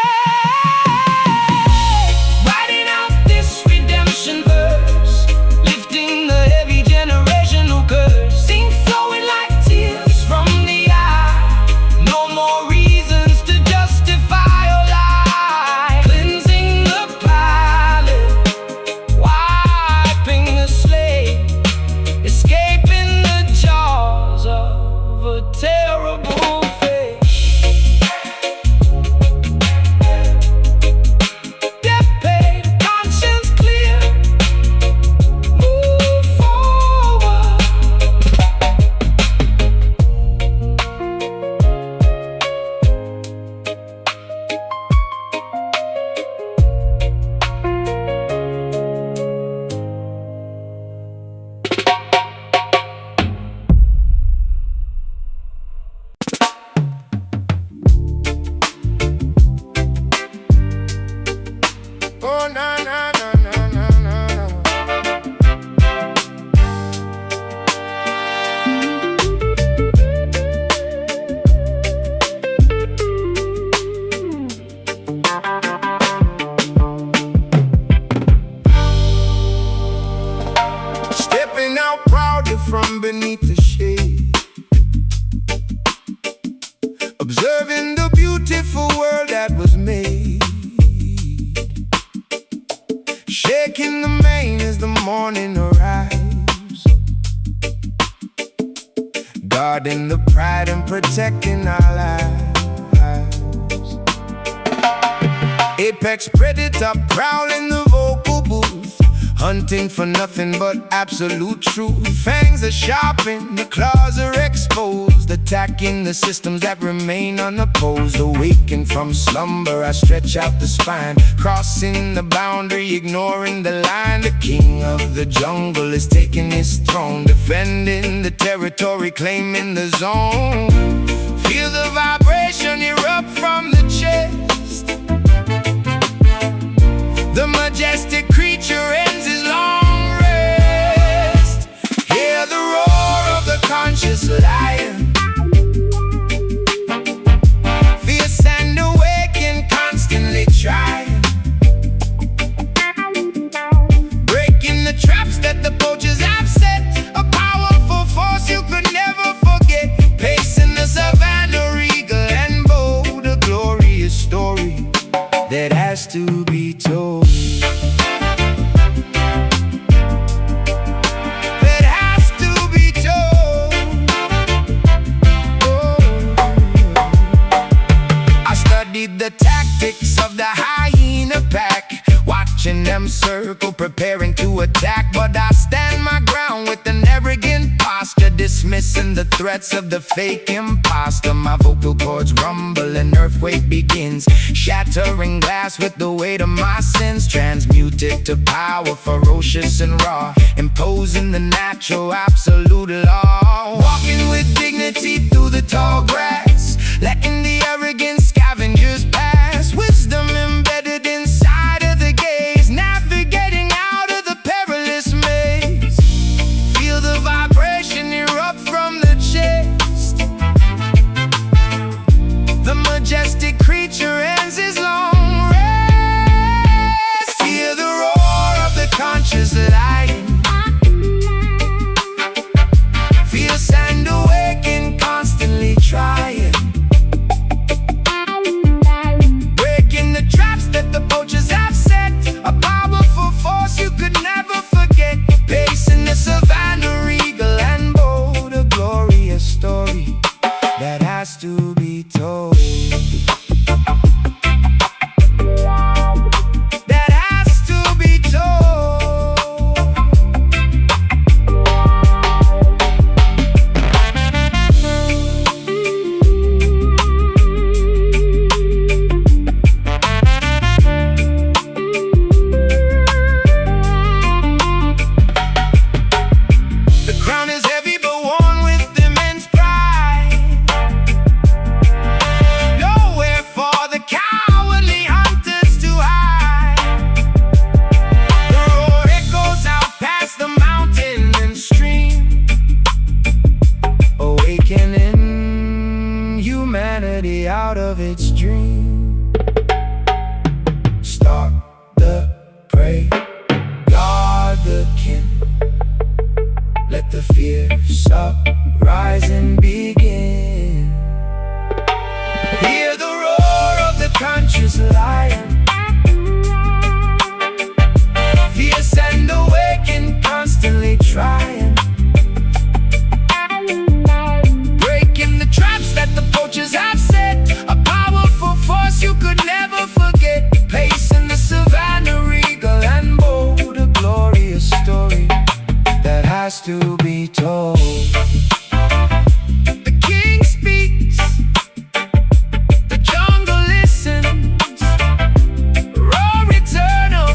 Writing out this redemption verse, lifting the heavy generational curse. Seen flowing like tears from the eye, no more reasons to justify or lie. Cleansing the palate, wiping the slate, escaping the jaws of a terrible fate. Death paid, conscience clear, move forward. Oh, na na na na na na na. Stepping out proudly from beneath the shade, observing the beautiful world that was made. Shaking the mane as the morning arrives, guarding the pride and protecting our lives. Apex predator prowling the vocal booth, hunting for nothing but absolute truth. Fangs are sharpened, the claws are exposed, attacking the systems that remain unopposed. Awakened from slumber, I stretch out the spine, crossing the boundary, ignoring the line. The king of the jungle is taking his throne, defending the territory, claiming the zone. Feel the vibration erupt from the chest, the majestic creature ends his long rest. Hear the roar of the conscious lion, fierce and awakened, constantly trying, breaking the traps that the poachers have set. A powerful force you could never forget, pacing the savannah, regal and bold. A glorious story that has to be told. That has to be told. Oh. I studied the tactics of the hyena pack, watching them circle, preparing to attack. But I stand my ground with an arrogant posture, dismissing the threats of the fake imposter. My vocal cords rumble, an earthquake begins, shattering glass with the weight of my sins. Transmuted to power, ferocious and raw, imposing the natural absolute law. Walking with dignity through the tall grass, letting the arrogant scavengers pass. Wisdom embedded inside of the gaze, navigating out of the perilous maze. Feel the vibration erupt from the chest. The majestic creature ends his long rest. Hear the roar of the conscious lion, fierce and awakened, constantly trying, breaking the traps that the poachers have set. A powerful force you could never forget, pacing the savannah, regal and bold. A glorious story that has to be told. That has to be told. The crown is heavy but worn with immense pride. Nowhere for the cowardly hunters to hide. The roar echoes out past the mountain and stream, awakening humanity out of its dream. Stalk the prey, guard the kin, let the fierce uprising begin. Hear the roar of the conscious lion, fierce and awakened, constantly trying, breaking the traps that the poachers have set. A powerful force you could never forget, pacing the savannah, regal and bold. A glorious story that has to be told. The king speaks, the jungle listens, roar eternal.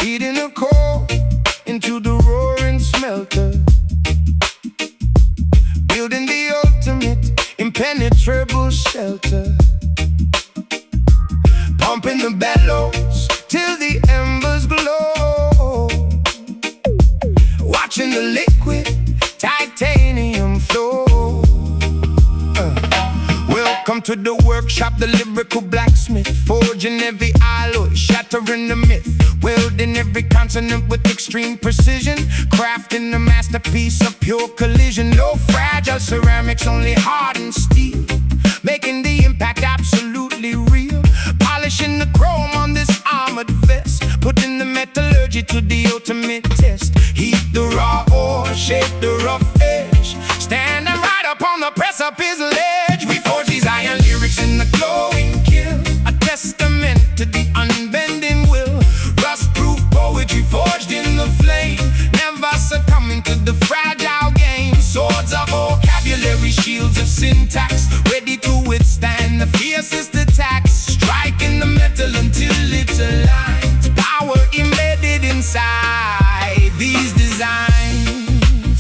Feeding a coal into the roaring smelter, building the ultimate impenetrable shelter, pumping the bellows till the embers glow, watching the liquid titanium flow. Welcome to the workshop, the lyrical blacksmith, forging every alloy, shattering the myth, welding every consonant with extreme precision, crafting the masterpiece of pure collision. No fragile ceramics, only hardened steel, making the impact absolutely real, polishing the chrome on this armored vest, putting the metallurgy to the ultimate test. Heat the raw ore, shape the rough edge, standing right up on the precipice ledge. We forge these iron lyrics in the glowing kiln, a testament to the unbending will. Rust-proof poetry forged in the flame, never succumbing to the fragile game. Swords of vocabulary, shields of syntax, ready to withstand the fiercest attacks, striking the metal until it aligns. Power embedded inside these designs.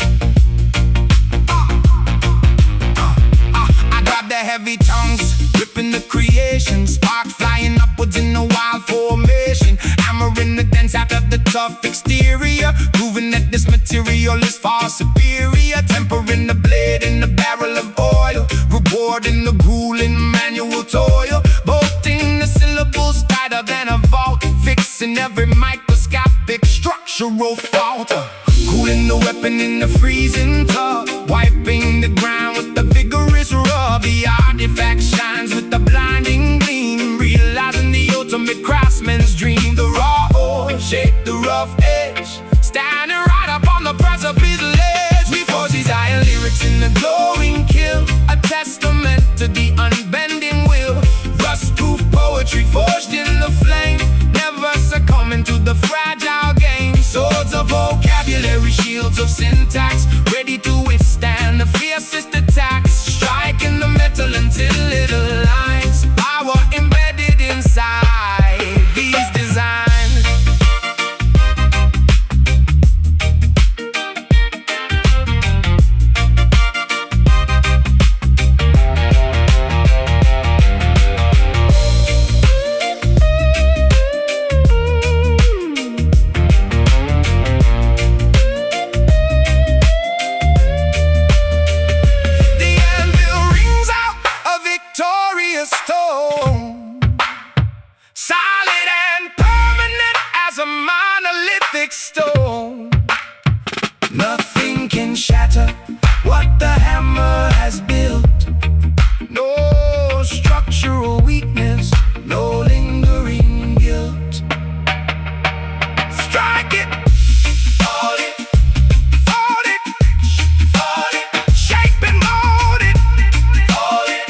tough exterior, proving that this material is far superior. Tempering the blade in the barrel of oil, rewarding the grueling manual toil. Bolting the syllables tighter than a vault, fixing every microscopic structural fault. Cooling the weapon in the freezing tub, wiping the ground with the vigorous rub. The artifact shines with the blinding gleam, realizing the ultimate craftsman's dream. The raw ore shaped the rough edge, standing right up on the precipice ledge. We forge these iron lyrics in the glowing kiln, a testament to the unbending will. Rust-proof poetry forged in the flame, never succumbing to the fragile game. Swords of vocabulary, shields of syntax, ready to withstand the fiercest attacks. Striking the metal until it aligns, power embedded inside these designs. Stone, solid and permanent as a monolithic stone. Nothing can shatter what the hammer has built. No structural weakness, no lingering guilt. Strike it, hold it, fold it, fold it, shape and mold it, hold it.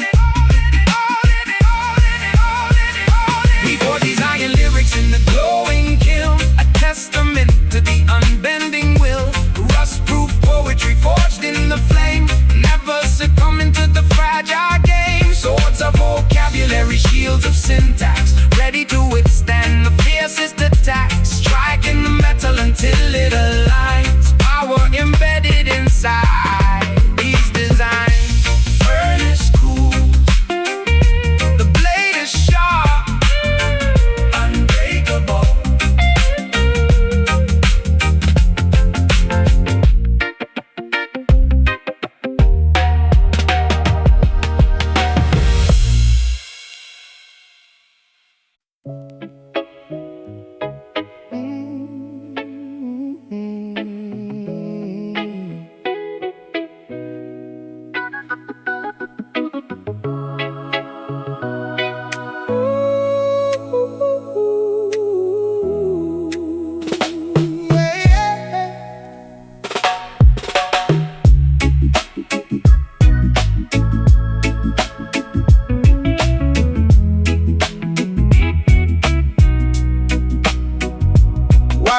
In the glowing kiln, a testament to the unbending will. Rust-proof poetry forged in the flame, never succumbing to the fragile game. Swords of vocabulary, shields of syntax, ready to withstand the fiercest attacks. Striking the metal until it aligns, power embedded inside these designs. Furnace cool, the blade is sharp,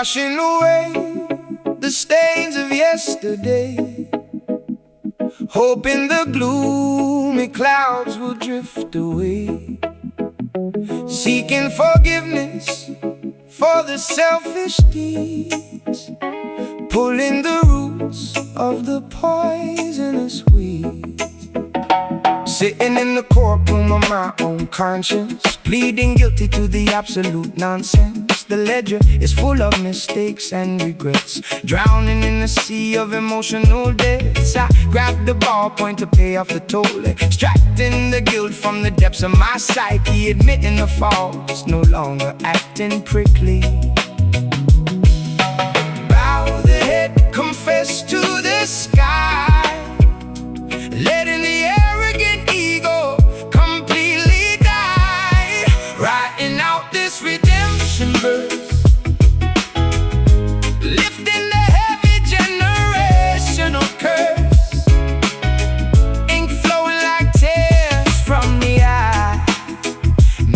washing away the stains of yesterday, hoping the gloomy clouds will drift away, seeking forgiveness for the selfish deeds, pulling the roots of the poisonous weeds. Sitting in the courtroom of my own conscience, pleading guilty to the absolute nonsense. The ledger is full of mistakes and regrets, drowning in a sea of emotional debts. I grab the ballpoint to pay off the toll, extracting the guilt from the depths of my psyche, admitting the faults, no longer acting prickly. Bow the head, confess to the sky, letting the arrogant ego completely die. Writing out this redemption verse, lifting the heavy generational curse, ink flowing like tears from the eye.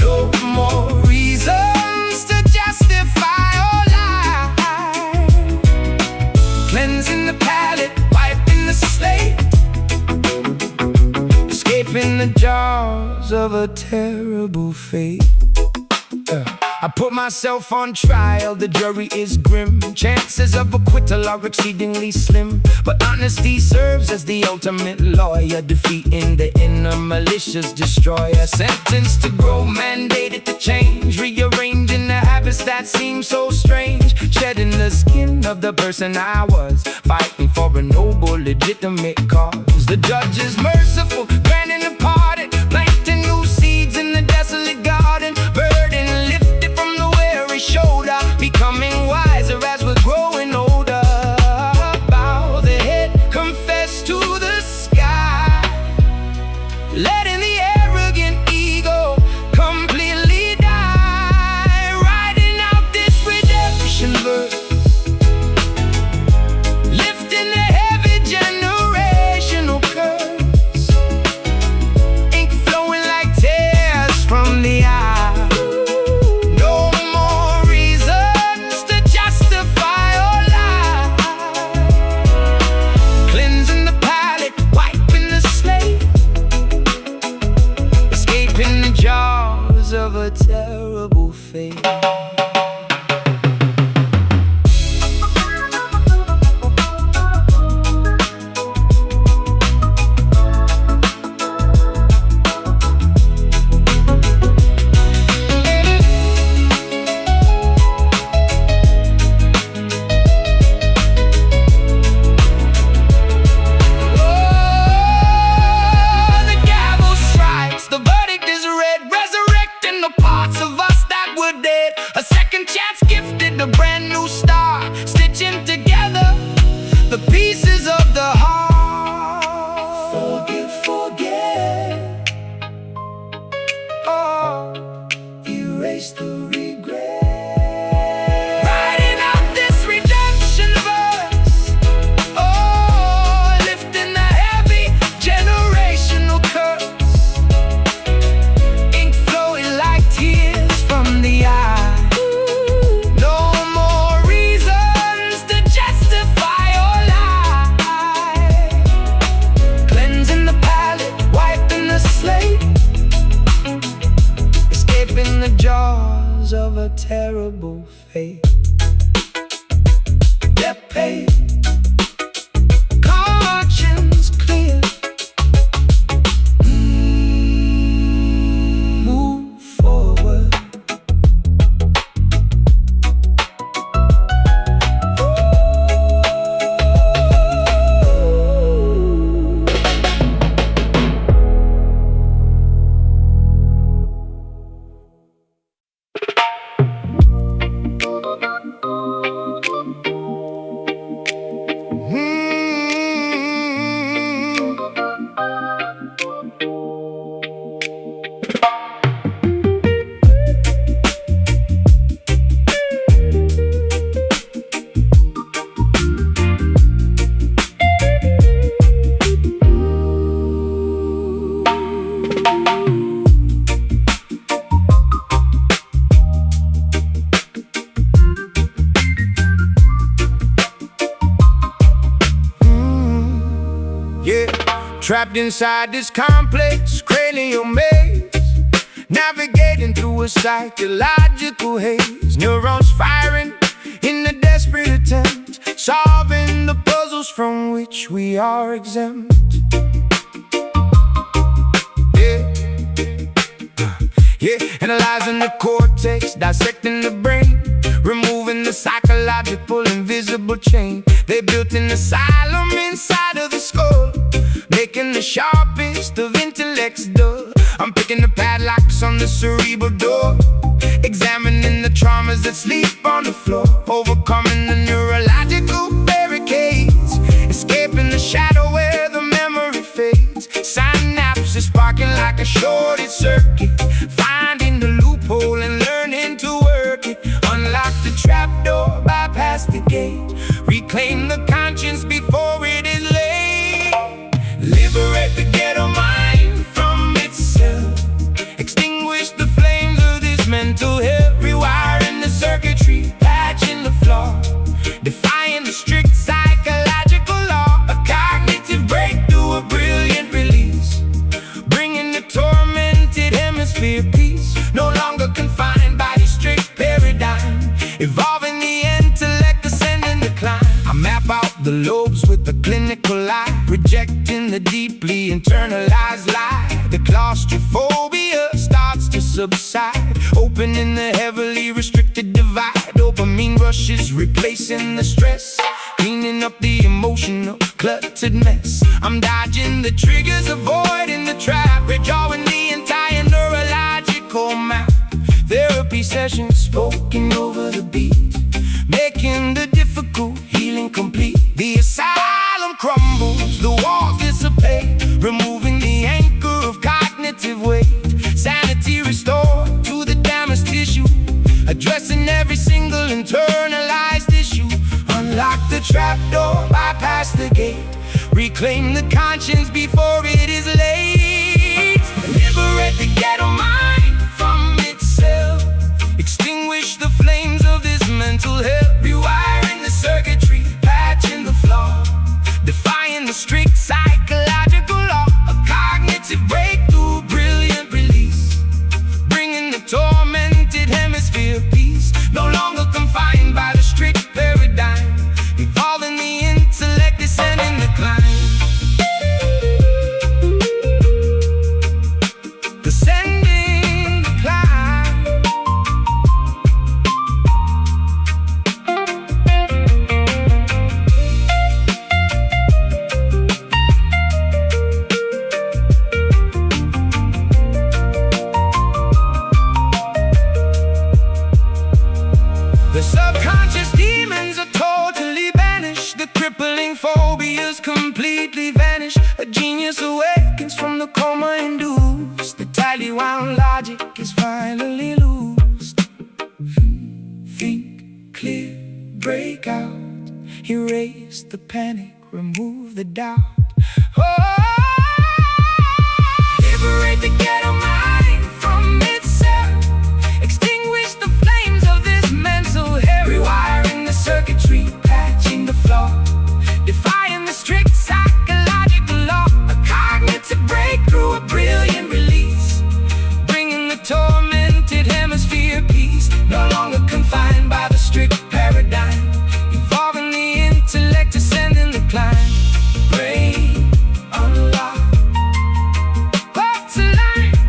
No more reasons to justify or lie, cleansing the palette, wiping the slate, escaping the jaws of a terrible fate. I put myself on trial, the jury is grim. Chances of acquittal are exceedingly slim, but honesty serves as the ultimate lawyer, defeating the inner malicious destroyer. Sentenced to grow, mandated to change, rearranging the habits that seem so strange, shedding the skin of the person I was, fighting for a noble, legitimate cause. The judge is merciful, granting a pardon, planting new seeds in the desolate garden, burden lifted from the weary shoulder, becoming wiser as we're growing older. Bow the head, confess to the sky, letting the arrogant ego completely die, writing out this redemption verse, lifting the heavy generational curse, ink flowing like tears from the eye. No more reasons to justify or lie, cleansing the palate, wiping the slate, escaping the jaws of a terrible fate. A second chance gifted, a brand new star, stitching together the pieces of the heart. Forget, oh, erase the regret, writing out this redemption verse, oh, lifting the heavy generational curse, ink flowing like tears from the eye. In the jaws of a terrible fate. Debt paid, conscience clear, move forward. Trapped inside this complex cranial maze, navigating through a psychological haze. Neurons firing in a desperate attempt, solving the puzzles from which we are exempt. Analyzing the cortex, dissecting the brain, removing the psychological invisible chain. They built an asylum inside of the skull, making the sharpest of intellects dull. I'm picking the padlocks on the cerebral door, examining the traumas that sleep on the floor, overcoming the neurological barricades, escaping the shadow where the memory fades. Synapses sparking like a shorted circuit, finding the loophole and learning to work it. Unlock the trapdoor, bypass the gate, reclaim the conscience before it is late. Liberate the ghetto mind from itself, extinguish the flames of this mental hell, rewiring the circuitry, patching the flaw, defying the strict psychological law. A cognitive breakthrough, a brilliant release, bringing the tormented hemisphere peace. No longer confined by these strict the lobes with the clinical eye, rejecting the deeply internalized lie. The claustrophobia starts to subside, opening the heavily restricted divide. Dopamine rushes, replacing the stress, cleaning up the emotional cluttered mess. I'm dodging the triggers, avoiding the trap, redrawing the entire neurological map. Therapy sessions spoken over the beat, making the difficult healing complete. The asylum crumbles, the walls dissipate, removing the anchor of cognitive weight. Sanity restored to the damaged tissue, addressing every single internalized issue. Unlock the trapdoor, bypass the gate, reclaim the conscience before it is late. Liberate the ghetto mind from itself, extinguish the flames of this mental hell. Rewiring the circuitry, patching the flaw, defying the strict psychological law. A cognitive breakthrough, brilliant release, bringing the tormented hemisphere peace. No longer confined by the strict paradigm, evolving the intellect, descending the climb. Descending the climb. The subconscious demons are totally banished, the crippling phobias completely vanish. A genius awakens from the coma induced, the tightly wound logic is finally loosed. Think clear, break out, erase the panic, remove the doubt. Oh, liberate the ghetto mind from itself, extinguish the flames of this mental hell. Rewiring the circuitry, patching the flaw, defying the strict psychological law. A cognitive breakthrough, a brilliant release, bringing the tormented hemisphere peace. No longer confined by the strict paradigm, evolving the intellect, descending the climb. Brain unlock, up to life,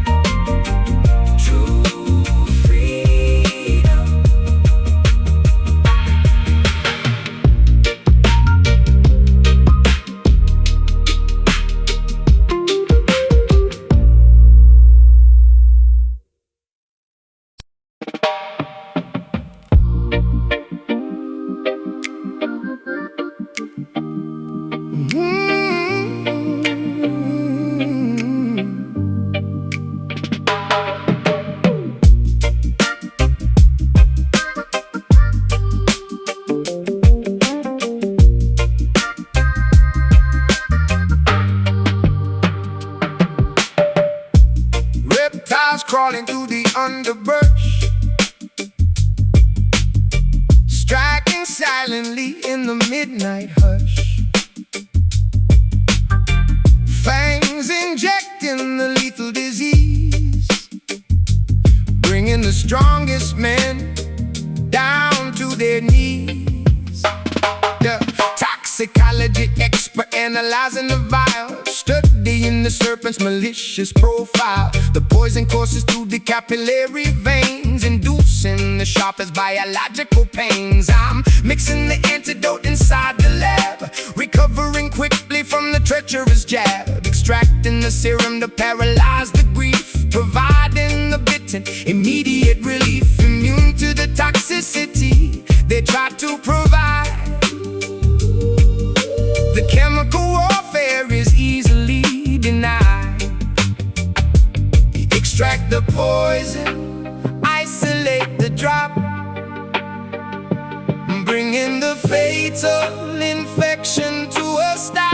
true freedom. Reptiles crawling through the underbrush, striking silently in the midnight hush. Fangs injecting the lethal disease, bringing the strongest men down to their knees. The toxicology expert analyzing the vial, studying the serpent's malicious profile. The poison courses through the capillary veins, inducing the sharpest biological pains. I'm mixing the antidote inside the lab, recovering quickly from the treacherous jab, extracting the serum to paralyze the grief, providing the bitten immediate relief. Immune to the toxicity they try to provide, the chemical warfare is easily denied. Extract the poison, isolate the drop, bringing the fatal infection to a stop.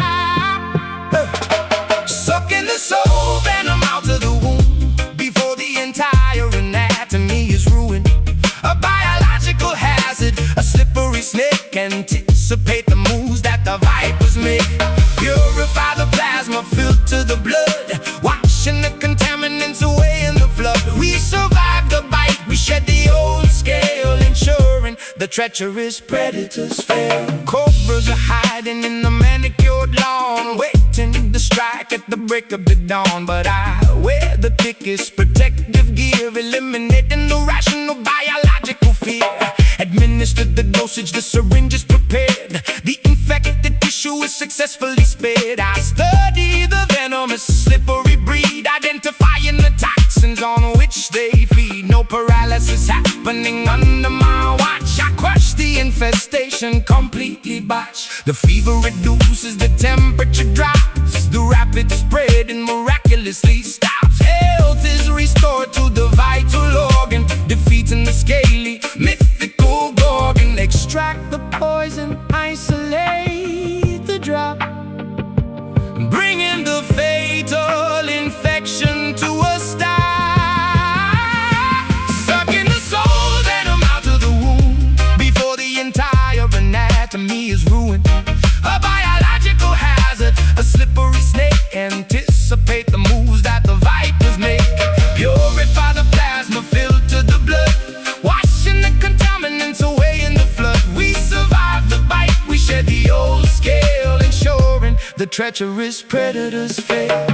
Sucking the soul venom out of the womb before the entire anatomy is ruined. A biological hazard, a slippery snake. Anticipate the moves that the vipers make. Purify the plasma, filter the blood, washing the contaminants away in the flood. We survive the bite, we shed the old scale, ensuring the treacherous predators fail. Cobras are hiding hiding in the manicured lawn, waiting to strike at the break of the dawn. But I wear the thickest protective gear, eliminating the rational biological fear. Administered the dosage, the syringe is prepared, the infected tissue is successfully spared. I study the venomous slippery breed, identifying the toxins on which they feed. No paralysis happening under my watch. I crush the infestation, completely botch. The fever reduces, the temperature drops, the rapid spread and miraculously stops. Health is restored to the vital organ, defeating the scaly, mythical gorgon. Extract the poison, isolate the drop, bringing the fatal infection to a stop. Sucking the soul venom out of the wound before the entire anatomy is ruined. A biological hazard, a slippery snake. Anticipate the moves that the vipers make. Purify the plasma, filter the blood, washing the contaminants away in the flood. We survive the bite, we shed the old scale, ensuring the treacherous predators fail.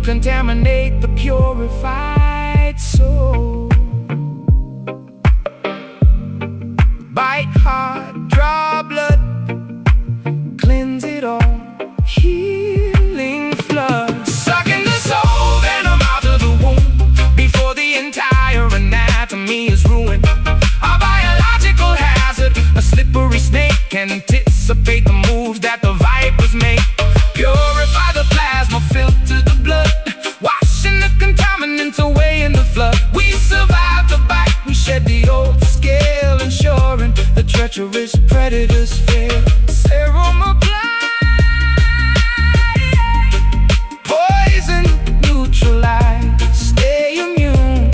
Contaminate the purified soul. Bite hard, draw blood, cleanse it all, healing flood. Sucking the soul venom out of the womb before the entire anatomy is ruined. A biological hazard, a slippery snake. Anticipate the moves that the vipers make. Purify the plasma, filter the blood, washing the contaminants away in the flood. We survive the bite, we shed the old scale, ensuring the treacherous predators fail. Serum applied, poison neutralized, stay immune.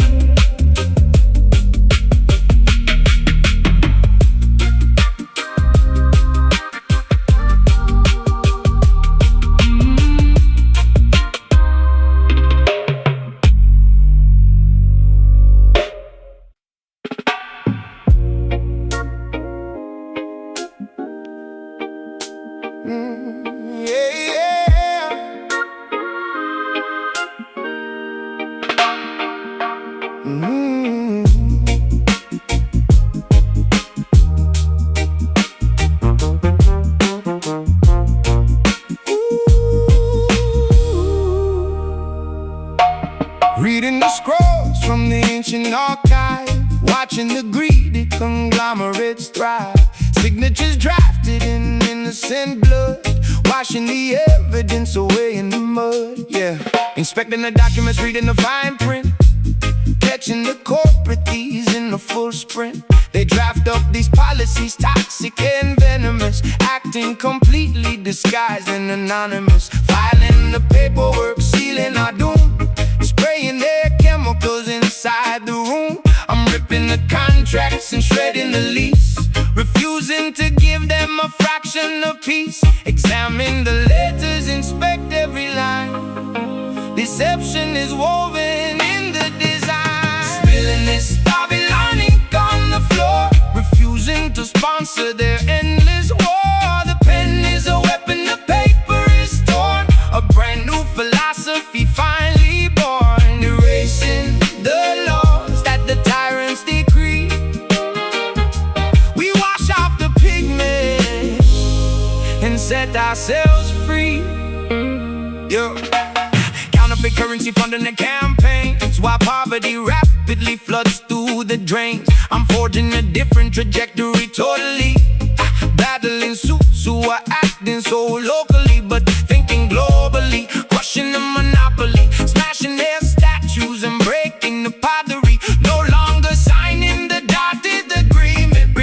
Reading the scrolls from the ancient archive, watching the greedy conglomerates thrive. Signatures drafted in innocent blood, washing the evidence away in the mud. Yeah, inspecting the documents, reading the fine print, catching the corporate thieves in the full sprint. They draft up these policies, toxic and venomous, acting completely disguised and anonymous. Filing the paperwork, sealing our doom, spraying their chemicals inside the room. I'm ripping the contracts and shredding the lease, refusing to give them a fraction of peace. Examine the letters, inspect every line. Deception is woven in the design. Spilling this Babylon ink on the floor, refusing to sponsor their endless war. The pen is a weapon, the paper is torn, a brand new philosophy finally born, erasing the laws that the tyrants decree. We wash off the pigment and set ourselves free. Yo. Counterfeit currency funding the campaigns, while poverty rapidly floods through the drains. I'm forging a different trajectory totally, battling suits who are acting so locally but thinking globally, crushing the monopoly, smashing their statues and breaking the pottery. No longer signing the dotted agreement,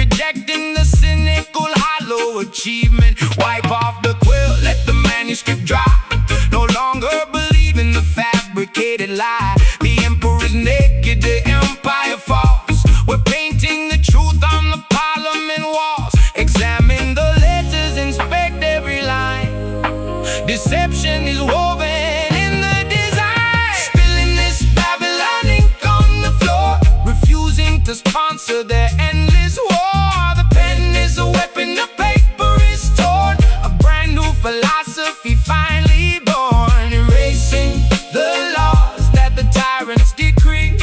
their endless war. The pen is a weapon, the paper is torn. A brand new philosophy finally born, erasing the laws that the tyrants decree.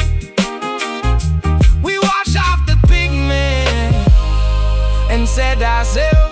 We wash off the pigment and set ourselves